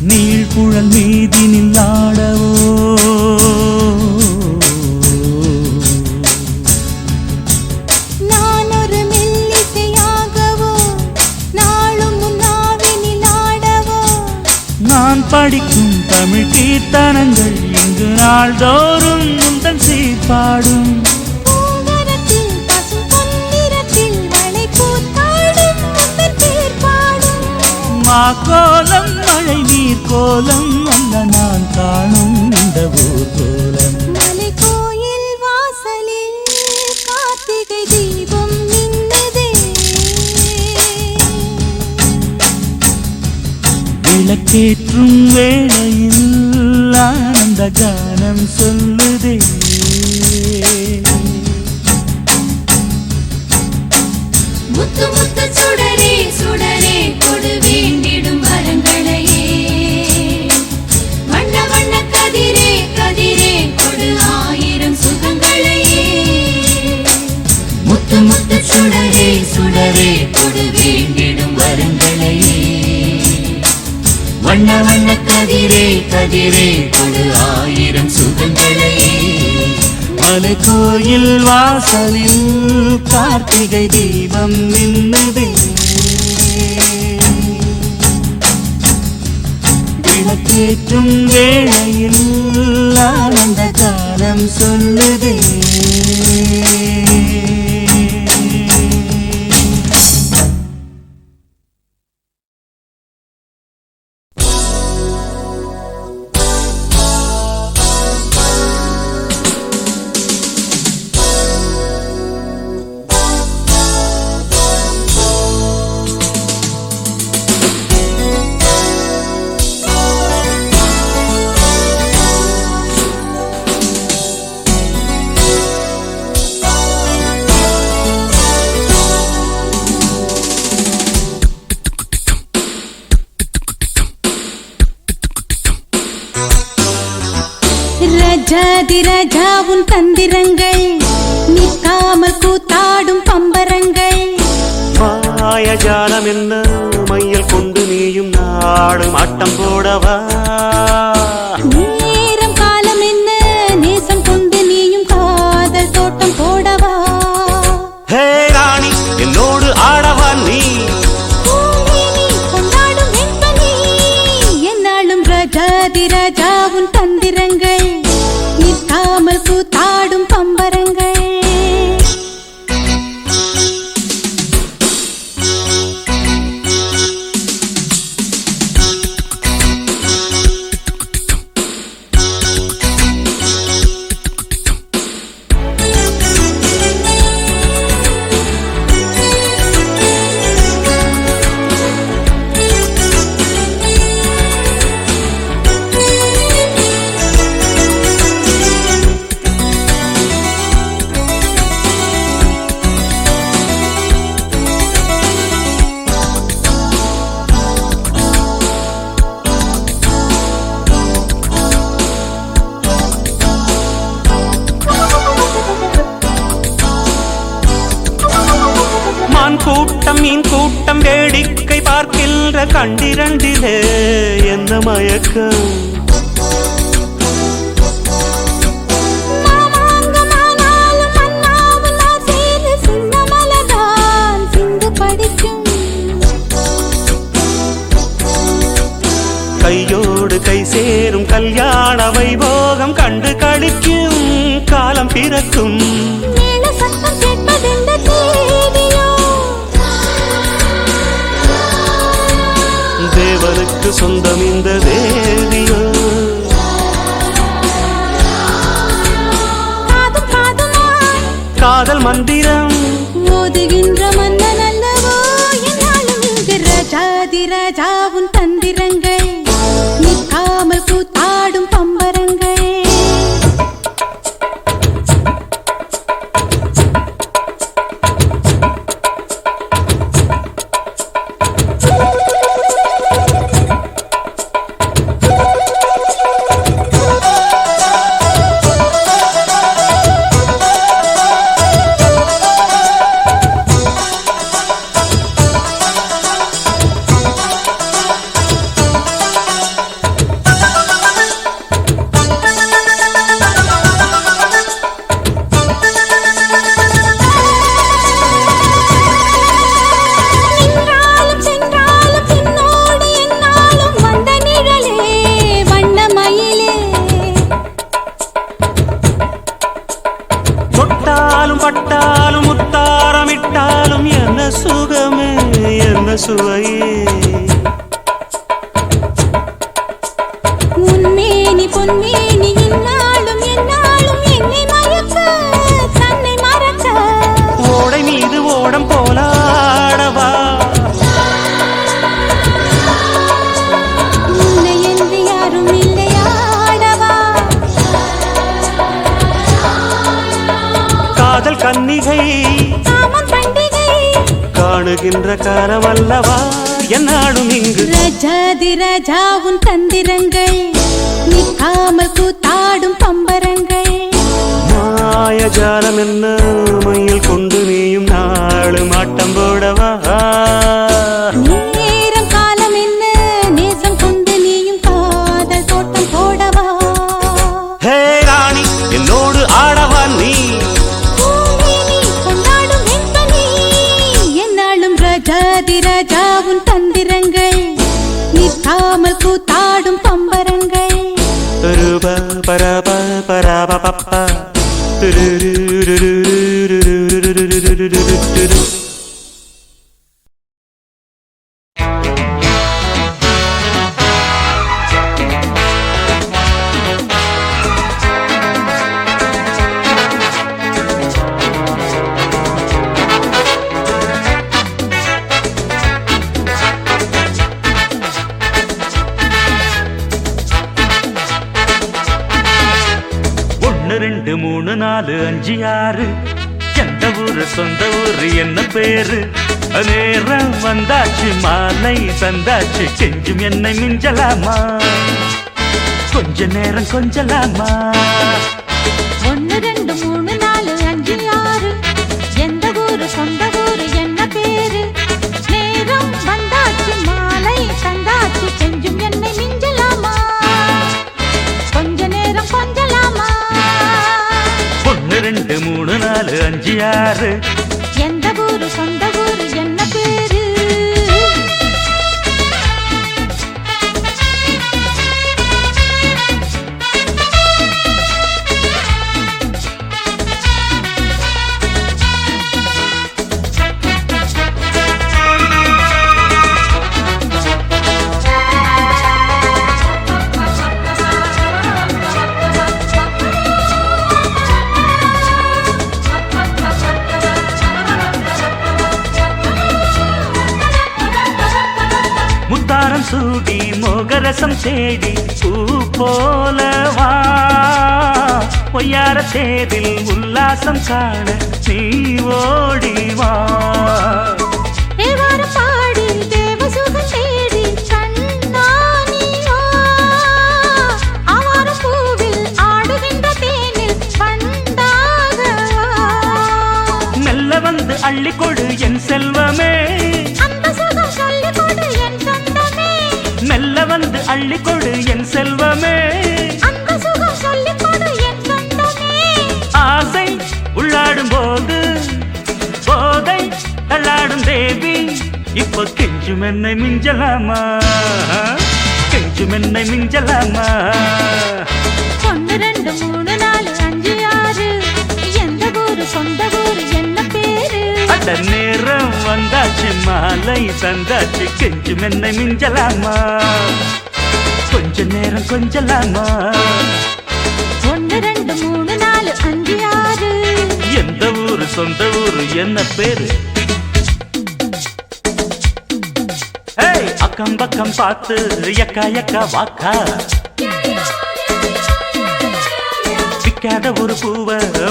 நீழ்குழல் மீதினில் ஆடவோ நான் ஒரு மெல்லிசையாகவோ நாளும் முன்னாவினில் ஆடவோ நான் படிக்கும் தமிழ் கீர்த்தனங்கள் இங்கு நாள்தோறும் முந்தன் சீர்பாடும் பூங்கரத்தில் பசும் பொன்னிறத்தில் வளை கூத்தாடும் முந்தன் தேர்பாடும் மாக்கோலம் மழை நீர் கோலம் அல்ல நான் காணும் இந்த ஊர்கோலம் மலை கோயில் வாசலில் கார்த்திகை தீபம் மின்னுதே விளக்கேற்றும் வேளையில் ஆனந்த கானம் சொல்லுதே முத்து முத்து சுடரே சுடரே கொடு வேண்டிடும் வரங்களையே வண்ண வண்ண கதிரே கதிரே கொடு ஆயிரம் சுகங்களையே முத்து முத்து சுடரே சுடரே கொடு வேண்டிடும் வரங்களையே வண்ண வண்ண கதிரே கதிரே கொடு ஆயிரம் சுகங்களையே மலை கோயில் வாசலில் கார்த்திகை தீபம் மின்னுதே விளக்கேற்றும் வேளையில் ஆனந்த காலம் சொல்லுதே ராஜாதிராஜா உன் தந்திரங்கள் நிற்காமல் கூத்தாடும் பம்பரங்கள் மாயஜாலம் என்ன மையல் கொண்டு நீயும் நாடும் ஆட்டம் போடவா நேரம் காலம் என்ன நேசம் கொண்டு நீயும் காதல் தோட்டம் போடவா ஹே ராணி என்னோடு ஆடவா நீ பூமேனி கொண்டாடும் வெண்பனி என்னாலும் ராஜாதிராஜா உன் தந்திரங்கள் நிற்காமல் கூத்தாடும் பம்பரங்கள் கண்டிரண்டிலே என்ன மயக்கம் மாமாங்கமானாலும் மன்னாவும் நான் சேரு சின்னமலதான் சிந்து படிக்கும். கையோடு கை சேரும் கல்யாண வைபோகம் கண்டு கழிக்கும் காலம் பிறக்கும். மேல சத்தம் கேட்பதெந்த தேதியோ, தேவனுக்கு சொந்தம் இந்த தேவியோ. காதும் காதுமாய் காதல் மந்திரம் மோதுகின்ற மன்னன் அல்லவோ என்னாலும் இங்கு ராஜாதி ராஜாவும் தந்திரங்கள் நிற்காமல் கூத்தாடும் பம்பரங்கள். நின்றாலும் சென்றாலும் பின்னோடு என்னாலும் வந்த நிழலே வண்ணமயிலே. தொட்டாலும் பட்டாலும் முத்தாரமிட்டாலும் என்ன சுகமே என்ன சுவையே. உன்மேனி பொன்மேனி இந்நாளும் எந்நாளும் என்னை மயக்க தன்னை மறக்க. ஓடை மீது ஓடம் போலாடவா உன்னை என்று யாரும் இல்லையாடவா. காதல் கன்னிகை காமம் பண்டிகை காணுகின்ற காலம் அல்லவா என்னாடும் இங்கு. ரஜாதி ராஜாவும் தந்திரங்கள் நிற்காமல் கூத்தாடும் பம்பரங்கள். மாயஜாலம் என்ன மையில் கொண்டு நீயும் நாளும் ஆட்டம் போடவா. நேரம் காலம் என்ன நேசம் கொண்டு நீயும் காதல் தோட்டம் போடவா. ஹே ராணி என்னோடு ஆடவா நீ. பூமேனி கொண்டாடும் வெண்பனி என்னாலும் ராஜாதி ராஜாவும் தந்திரங்கள் நிற்காமல் கூத்தாடும் பம்பரங்கள். ரூப பரப பரப பப்பா துருருருருருருருருருருருருருருரு. ஒன்னு ரெண்டு மூணு நாலு அஞ்சு ஆறு எந்த ஊரு சொந்த ஊரு என்ன பேரு நேரம் வந்தாச்சு மாலை தந்தாச்சு செஞ்சும் என்னை மிஞ்சலாமா கொஞ்ச நேரம் கொஞ்சலாமா. 1 2 3 4 5 6 எந்த ஊரு சொந்த ஊரு என்ன பேரு நேரம் வந்தாச்சு மாலை தந்தாச்சு செஞ்சும் என்னை மிஞ்சலாமா கொஞ்ச நேரம் கொஞ்சலாமா. 1 2 3 4 5 6 எந்த ஊரு சொந்த ஊரு என்ன பேரு. முத்தாரம் சூடி மோகரசம் தேடி பூ போலவா பொய்யார தேரில் உல்லாசம் காண நீ ஓடிவா. தேவாரம் பாடி தேவசுகம் தேடி கண்ணானியோ ஆவாரம் பூவில் ஆடுகின்ற தேனில் பண்டாகவா. மெல்ல வந்து அள்ளிக்கொடு என் செல்வமே அந்த சுகம் சொல்லிக் கொடு என் சொந்தமே. இன்பமே அந்த சுகம் சொல்லிக் கொடு என் சொந்தமே. ஆசை உள்ளாடும் போது போதை தள்ளாடும் தேவி இப்ப கெஞ்சும் என்னை மிஞ்சலாமா கெஞ்சும் என்னை மிஞ்சலாமா 1 2 3 4 5 6 எந்த ஊரு சொந்த ஊரு என்ன பேரு? அட நேரம் வந்தாச்சு மாலை தந்தாச்சு கெஞ்சும் என்னை மிஞ்சலாமா கொஞ்ச நேரம் கொஞ்சலாமா 1 2 3 4 5 6 எந்த ஊரு சொந்த ஊரு என்ன பேரு ஏய் அக்கம் பக்கம் பார்த்து எக்கா எக்கா வாக்கா விக்காத ஒரு பூவ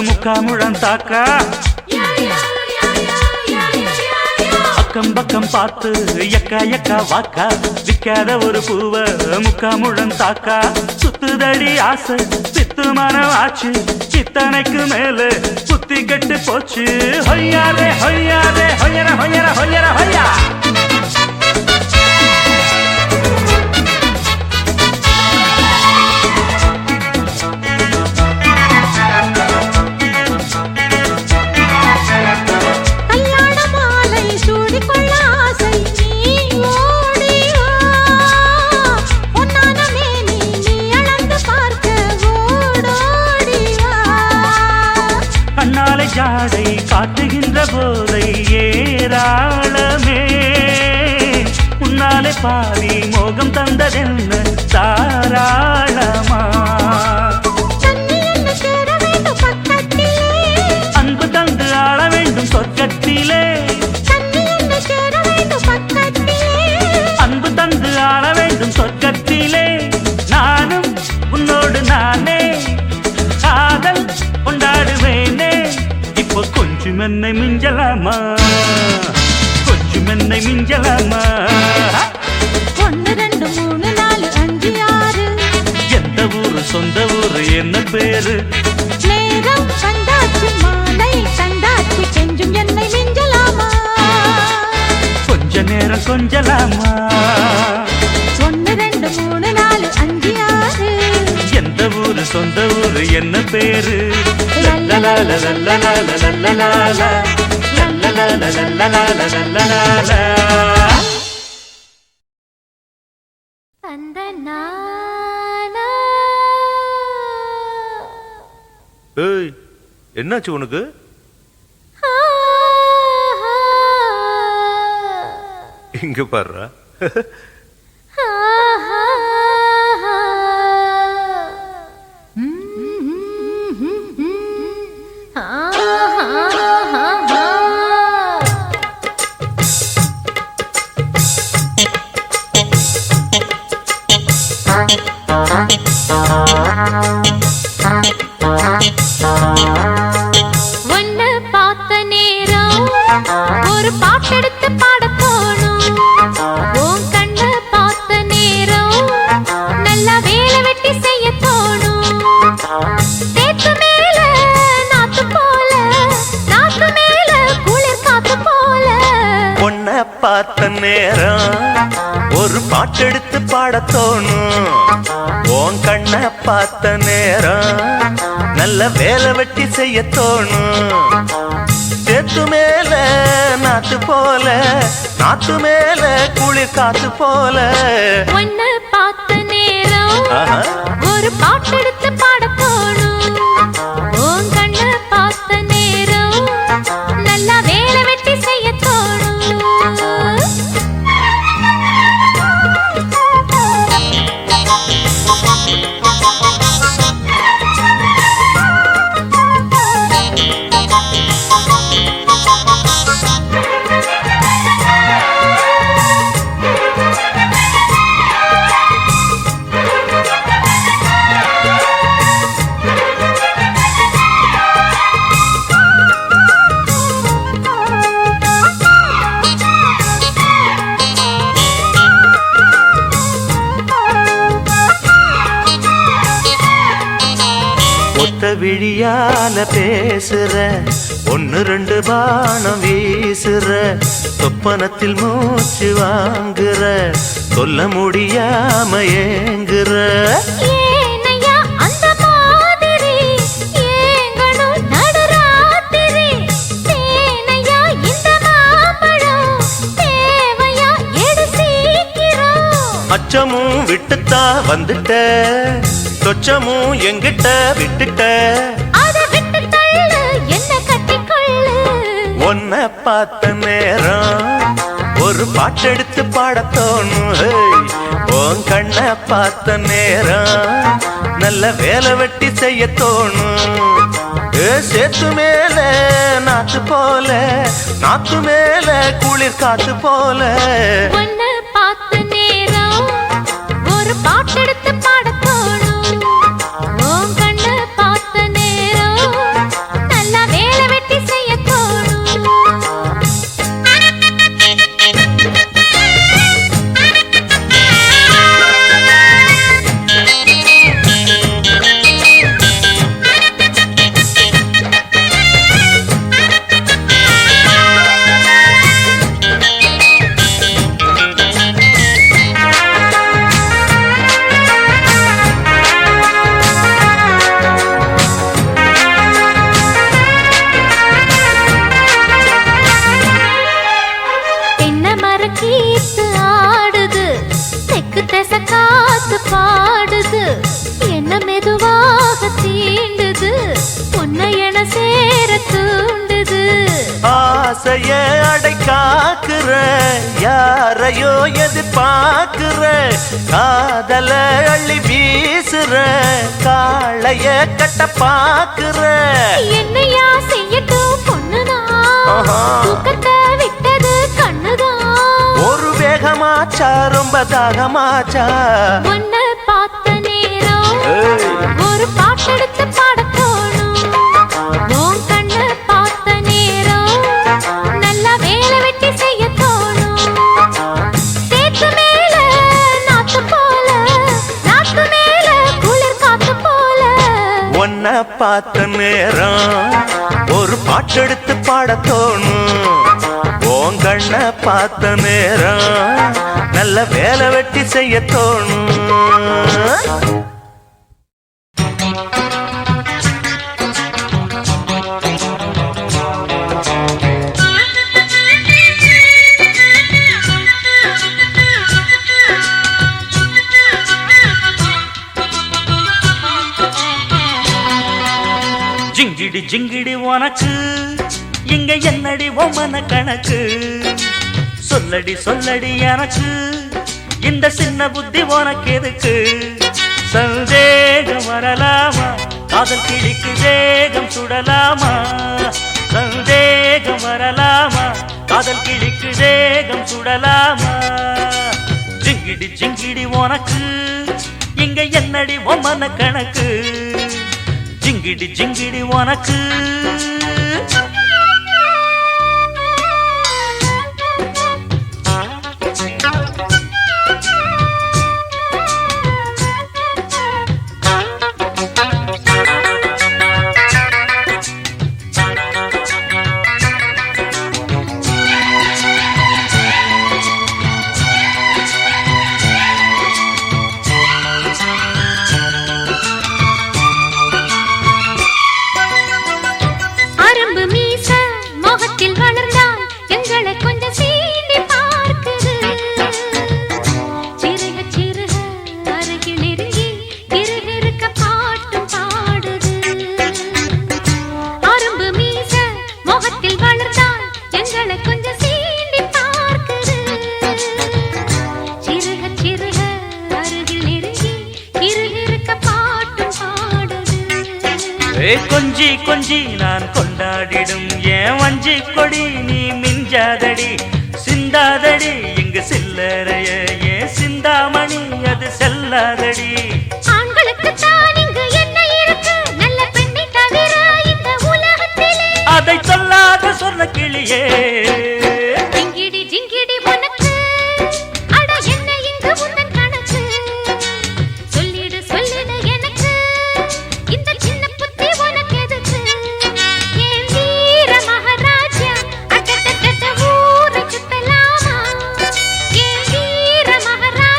முக்காமுழம் தாக்கா அக்கம் பக்கம் பார்த்து எக்கா எக்கா வாக்கா விக்காத ஒரு பூவ முக்காமுழம் தாக்கா சுத்துதடி ஆசை சித்து மனம் ஆச்சு இத்தனைக்கு மேல புத்தி கெட்டு போச்சு ஹொய்யாரே ஹொய்யாரே ஹொய்யர ஹொய்யர ஹொய்யர ஹொய்யா கல்யாண மாலை சூடிக்கொள்ள ஆசை நீ ஓடி வா. பொன்னான மேனி நீ அளந்து பார்க்க ஓடோடி வா. கண்ணாலை ஜாடை காட்டுகின்ற போதை ஏராளமே உன்னாலே பாதி மோகம் தந்ததென்ன தாராளமா தண்ணி என்ன சேர வேண்டும் பக்கத்திலே. அன்பு தந்து ஆள வேண்டும் சொர்க்கத்திலே தண்ணி என்ன சேர வேண்டும் பக்கத்திலே. அன்பு தந்து ஆள வேண்டும் சொர்க்கத்திலே நானும் உன்னோடு நானே காதல் கொண்டாடுவேனே இப்போ கொஞ்சம் என்னை மிஞ்சலாமா கொஞ்சம் என்னை மிஞ்சலாமா 1 2 3 4 5 6 எந்த ஊரு சொந்த ஊரு என்ன பேரு நேரம் வந்தாச்சு மாலை தந்தாச்சு கெஞ்சும் என்னை மிஞ்சலாமா. கொஞ்ச நேரம் கொஞ்சலாமா 1 2 3 4 5 6 எந்த ஊரு சொந்த ஊரு என்ன பேரு லல்லலால லல்லலால லல்லலால லல்லலால லல்லலால லல்லலால அந்த நானா ஏய் என்னாச்சு உனக்கு இங்க பாருடா ஒன்னு பார்த்த நேரம் ஒரு பாட்டெடுத்து பாட போனோம். உன் கண்ண பார்த்த நேரம் நல்லா வேலை வெட்டி செய்ய தோணும். தேத்து மேல நாத்து போல நாத்து மேல குளிர் காத்து போல உன்னை பார்த்த நேரம் ஒரு பாட்டெடுத்து பாட தோணும் உன் கண்ணை பார்த்த நேரம் நல்ல வேலை வெட்டி செய்ய தோணும் சேத்து மேல நாத்து போல நாத்து மேல குளிர் காத்து போல ஒன்னு பார்த்த நேரம் ஆஹா. ஒரு பாட்டெடுத்து பாட போனோம். உன் கண்ண பார்த்த நேரம் நல்லா வேலை வெட்டி செய்ய தோணும். ஒத்த விழியால பேசுற 1 2 பானம் வீசுற சொப்பனத்தில் மூச்சு வாங்குற சொல்ல முடியாம ஏங்குற. ஏனையா அந்த மாதிரி ஏங்கணும் நடுராத்திரி. தேனையா இந்த மாம்பழம் தேவையா எடு சீக்கிரம். அச்சமும் விட்டுத்தா வந்துட்ட, சொச்சமும் எங்கிட்ட விட்டுட்ட. அதை விட்டு தள்ளு என்ன கட்டிக்கொள்ளு. உன்னை பார்த்த நேரம் ஒரு பாட்டெடுத்து பாடத் தோணும். உன் கண்ணை பார்த்த நேரம் நல்ல வேலை வெட்டி செய்ய தோணும். சேத்து மேல நாத்து போல, நாத்து மேல குளிர் காத்து போல. உன்னை பார்த்த நேரம் ஒரு பாட்டெடுத்து பாடத் தோணும். உன் கண்ணை பார்த்த நேரம் நல்ல வேலை வெட்டி செய்ய தோணும். கீத்து ஆடுது தெக்கு தச காத்து பாடுது. என்ன மெதுவாக தீண்டுது உன்னை என சேர தூண்டுது. ஆசைய அடை காக்குற யாரையோ எதிர்பார்க்குற. காதல அள்ளி வீசுற காளைய கட்ட பாக்குற. என்னையா செய்யட்டும் பொண்ணுதான் தூக்கத்தை விட்டது கண்ணுதான். ஒரு வேகமாச்சா ரொம்ப தாகமாச்சா. உன்னை பார்த்த நேரம் ஒரு பாட்டெடுத்து பாடத் தோணும். உன் கண்ணை பார்த்த நேரம் நல்ல வேலை வெட்டி செய்ய தோணும். சேத்து மேல நாத்து போல, நாத்து மேல குளிர் காத்து போல. உன்னை பார்த்த நேரம் ஒரு பாட்டெடுத்து பாடத் தோணும். உன் கண்ணை பார்த்த நேரம் நல்ல வேலை வெட்டி செய்ய தோணும். ஜிங்கிடி ஜிங்கிடி உனக்கு இங்க என்னடி ஒம்மன கணக்கு. சொல்லடி சொல்லடி எனக்கு இந்த சின்ன புத்தி உனக்கு எதுக்கு. சந்தேகம் வரலாமா காதல் கிளிக்கு வேகம் சுடலாமா. சந்தேகம் வரலாமா காதல் கிளிக்கு வேகம் சுடலாமா. ஜிங்கிடி ஜிங்கிடி உனக்கு இங்க என்னடி ஒம்மன கணக்கு. ஜிங்கிடி ஜிங்கிடி உனக்கு. கொஞ்சி கொஞ்சி நான் கொண்டாடிடும் ஏன் வஞ்சி கொடி நீ மிஞ்சாதடி சிந்தாதடி இங்கு சில்லறைய ஏன் சிந்தாமணி அது செல்லாதடி. ஆண்களுக்கு தான் இங்கு என்ன இருக்கு நல்ல பெண்ணை தவிர இந்த உலகத்திலே. அதை சொல்லாத சொன்ன கிளியே ஜிங்கிடி ஜிங்கிடி உனக்கு அட என்ன இங்கு உந்தன் கணக்கு. சொல்லிடு சொல்லிடு எனக்கு இந்த சின்ன புத்தி உனக்கு எதுக்கு. என் வீர மகாராஜா அட்டட்ட ஊரை சுத்தலாமா. என் வீர மகாராஜா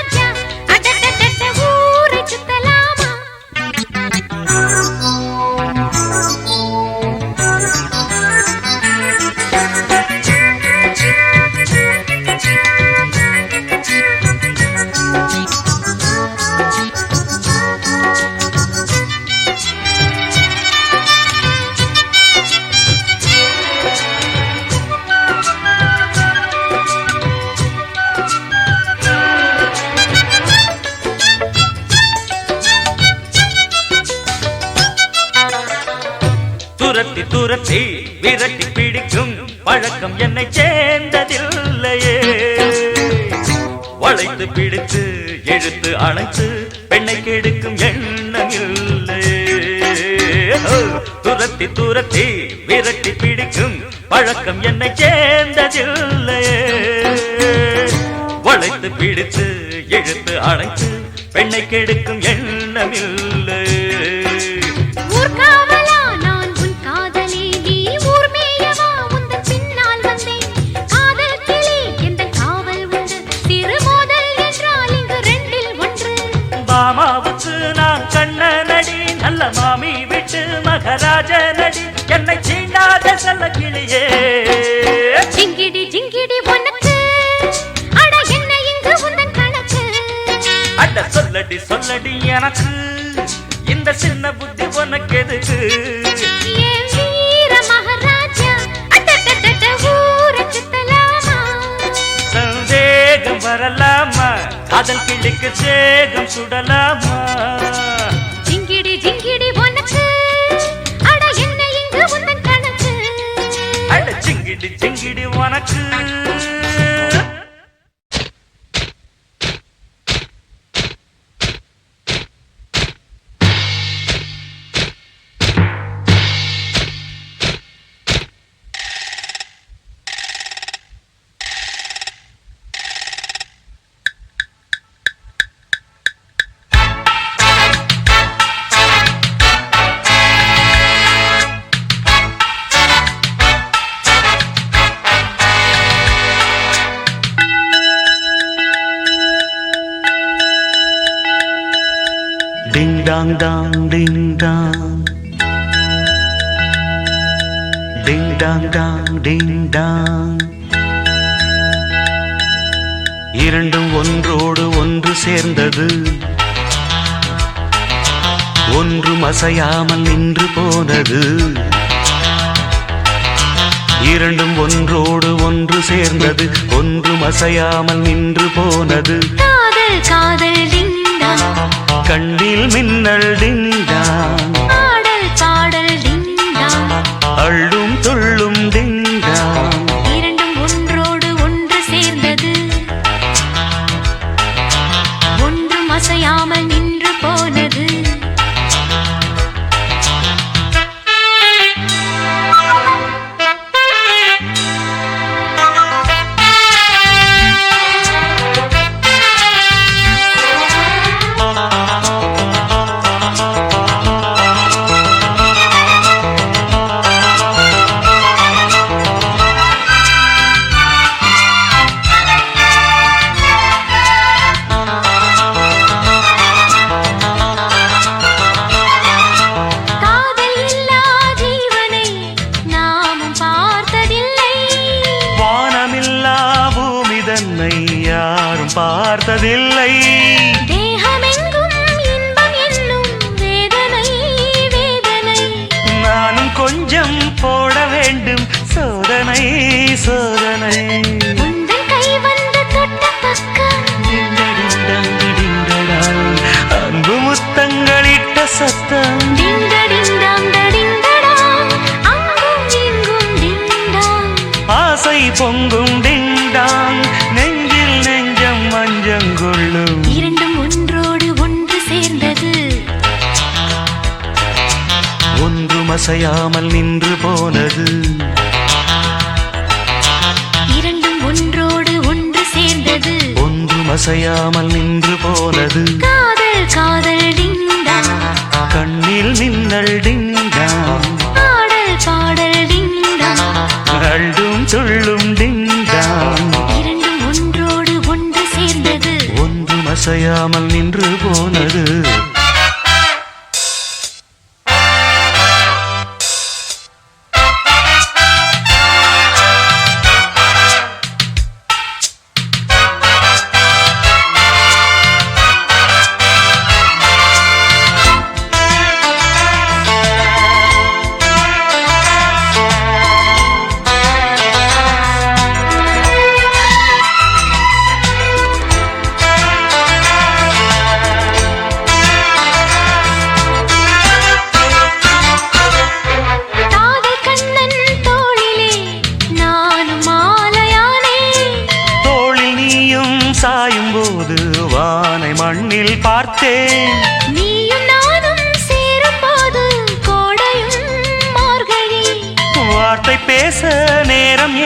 துரத்தி துரத்தி விரட்டி பிடிக்கும் பழக்கம் என்னை சேர்ந்ததில்லையே. வளைத்து பிடித்து இழுத்து அழைத்து பெண்ணை கெடுக்கும் எண்ணம் இல்லையே. துரத்தி துரத்தி விரட்டி பிடிக்கும் பழக்கம் என்னை சேர்ந்ததில்லையே. வளைத்து பிடித்து இழுத்து அழைத்து பெண்ணை கெடுக்கும் எண்ணம் இல்லையே. மாமாவுக்கு நான் கண்ண நடி நல்ல மாமி விட்டு மகராஜ நடி என்னை சீண்டாத செல்ல கிளியே. ஜிங்கிடி ஜிங்கிடி உனக்கு அட என்ன இங்கு உந்தன் கணக்கு. அட சொல்லடி சொல்லடி எனக்கு இந்த சின்ன புத்தி உனக்கு எதுக்கு. ஏன் வீர மகாராஜா அட்டட்டட்ட ஊர சுத்தலாமா. சந்தேகம் வரலாமா காதல் கிளிக்கு சேகம் சுடலாமா. ஜிங்கிடி ஜிங்கிடி உனக்கு அட என்ன இங்கு உந்தன் கணக்கு. அட ஜிங்கிடி ஜிங்கிடி உனக்கு. Ding dong dong ding dong. Ding dong dong ding dong. இரண்டும் ஒன்றோடு ஒன்று சேர்ந்தது. ஒன்றும் அசையாமல் நின்று போனது. இரண்டும் ஒன்றோடு ஒன்று சேர்ந்தது. ஒன்றும் அசையாமல் நின்று போனது. காதல் காதல் டிங்கா கண்ணில் மின்னல் டிங்டாங். பாடல் பாடல் டிங்கா அள்ளும் துள்ளும் டிங்டாங். இரண்டும் ஒன்றோடு ஒன்று சேர்ந்தது. ஒன்றும் அசையாமல் நின்று போனது. பார்த்ததில்லை. தேகமெங்கும் இன்பம் என்னும் வேதனை வேதனை. நானும் கொஞ்சம் போட வேண்டும் சோதனை சோதனை. உந்தன் கை வந்து தொட்ட பக்கம் அன்பு முத்தங்களிட்ட சத்தம். ஆசை பொங்கும் டிங்டாங். நெஞ்சில் நெஞ்சம் மஞ்சங்கொள்ளும். இரண்டும் ஒன்றோடு ஒன்று சேர்ந்தது. ஒன்றும் அசையாமல் நின்று போனது. இரண்டும் ஒன்றோடு ஒன்று சேர்ந்தது. ஒன்றும் அசையாமல் நின்று போனது. காதல் காதல் டிங்டாங். கண்ணில் மின்னல் டிங்டாங். பாடல் பாடல் டிங்டாங். அள்ளும் துள்ளும் டிங்டாங். இரண்டும் ஒன்றோடு ஒன்று சேர்ந்தது. ஒன்றும் அசையாமல் நின்று போனது.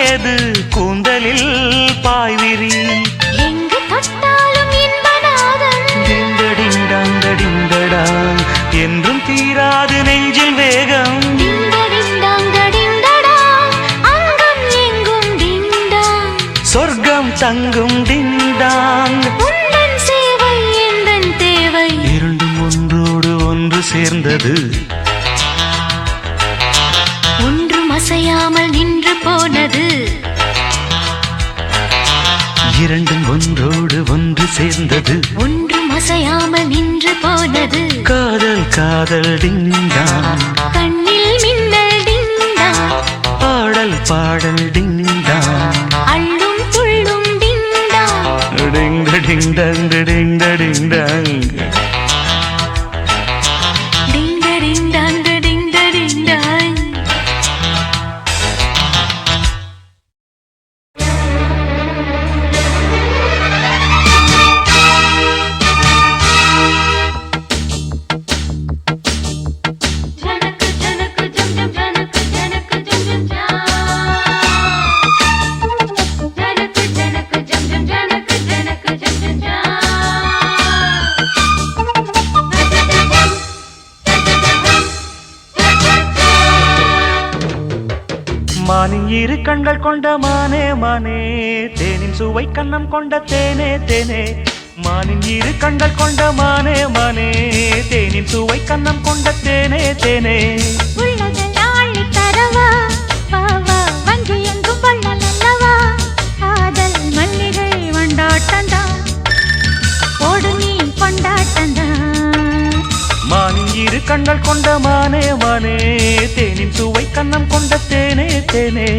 ஏது கூந்தலில் பாய்விரி எங்கு தொட்டாலும் இன்பநாதம் டிண்டடிண்டாங்கடிண்டடாங் என்றும் தீராது நெஞ்சில் வேகம் டிண்டடிண்டாங்கடிண்டடா அங்கம் எங்கும் டிண்டா சொர்க்கம் தங்கும் டிண்டாங் உந்தன் சேவை எந்தன் தேவை இரண்டும் ஒன்றோடு ஒன்று சேர்ந்தது ஒன்றும் அசையாமல் நின்று போனது இரண்டும் ஒன்றோடு ஒன்று சேர்ந்தது ஒன்றும் அசையாமல் நின்று போனது காதல் காதல் டிங்டாங் கண்ணில் மின்னல் டிண்டா பாடல் பாடல் டிங்டாங் அள்ளும் துள்ளும் டிண்டா டிங் டிங் டங் டிங் டிங் டங் டிண்டடிண்டாங் டிண்டடிண்டாங் ஜனக்கு ஜனக்கு ஜம் ஜம் ஜனக்கு ஜனக்கு ஜம் ஜம் ஜா ஜனக்கு ஜனக்கு ஜம் ஜம் ஜனக்கு ஜனக்கு ஜம் ஜம் ஜா மானின் இரு கண்கள் கொண்ட மானே மானே தேனின் சுவை கண்ணம் கொண்ட தேனே தேனே மானின் இரு கண்கள் கொண்ட மானே மானே தேனின் சுவை கண்ணம் கொண்ட தேனே தேனே உள்ளதெல்லாம் அள்ளித் தரவா வா வா வஞ்சி எங்கும் வள்ளல் அல்லவா காதல் மல்லிகை வண்டாட்டந்தான் ஓடு நீ கொண்டாட்டந்தான் மானின் இரு கண்கள் கொண்ட மானே மானே தேனின் சுவை கண்ணம் கொண்ட தேனே தேனே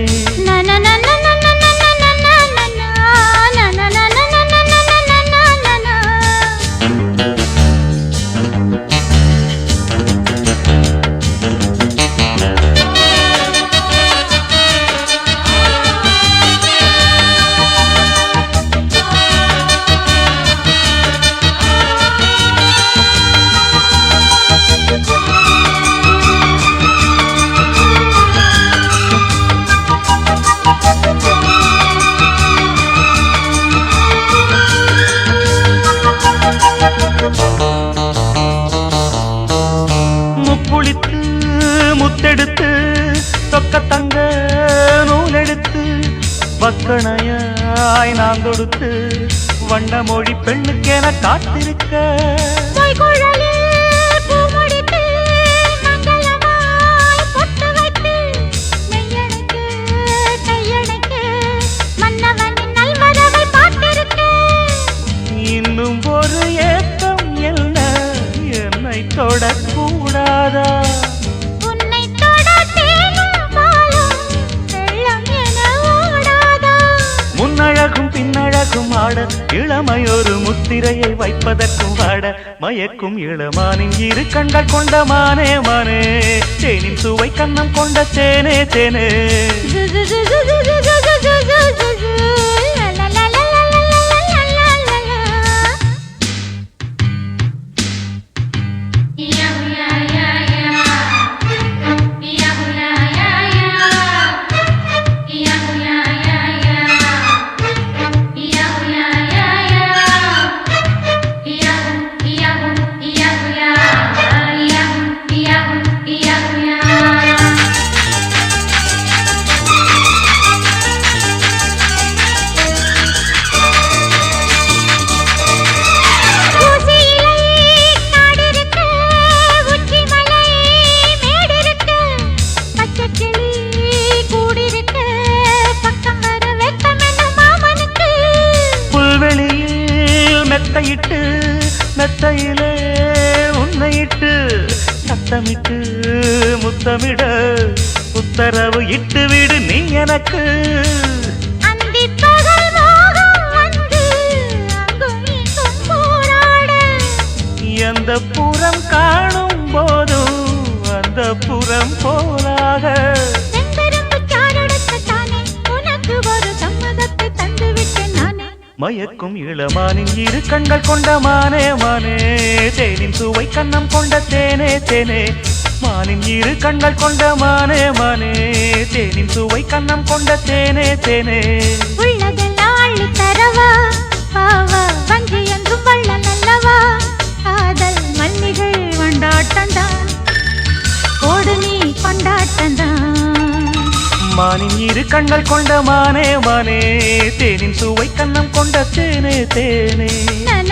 முப்புளித்து முத்தெடுத்து தொக்க தங்க நூலெடுத்து வக்கணையாய் நான் தொடுத்து வண்ண மொழி பெண்ணுக்கென காத்திருக்க இன்னும் ஒரு ஏக்கம் என்ன என்னை தொடக்கூடாதா உன்னை தொட தேனும் பாலும் வெள்ளம் என ஓடாதா முன்னழகும் பின்னழகும் ஆட இளமையொரு முத்திரையை வைப்பதற்கும் ஆட மயக்கும் இளமானின் இரு கண்கள் கொண்ட மானே மானே தேனின் சுவை கண்ணம் கொண்ட தேனே தேனே மெத்தையிட்டு மெத்தையிலே உன்னையிட்டு சத்தமிட்டு முத்தமிட உத்தரவு இட்டு விடு நீ எனக்கு எந்த புறம் காணும் போதும் அந்த புறம் போலாக மயக்கும் இளமானின் இரு கண்கள் கொண்ட மானே மானே தேனின் சுவை கண்ணம் கொண்ட தேனே தேனே மானின் இரு கண்கள் கொண்ட மானே மானே தேனின் சுவை கண்ணம் கொண்ட தேனே தேனே உள்ளதெல்லாம் அள்ளி தரவா பாவா வஞ்சி என்றும் வள்ள நல்லவா காதல் மல்லிகை கொண்டாட்டந்தான் கோடு நீ கொண்டாட்டந்தான் மானின் இரு கண்கள் கொண்ட மானே மானே தேனின் சுவை கண்ணம் கொண்ட தேனே தேனே நன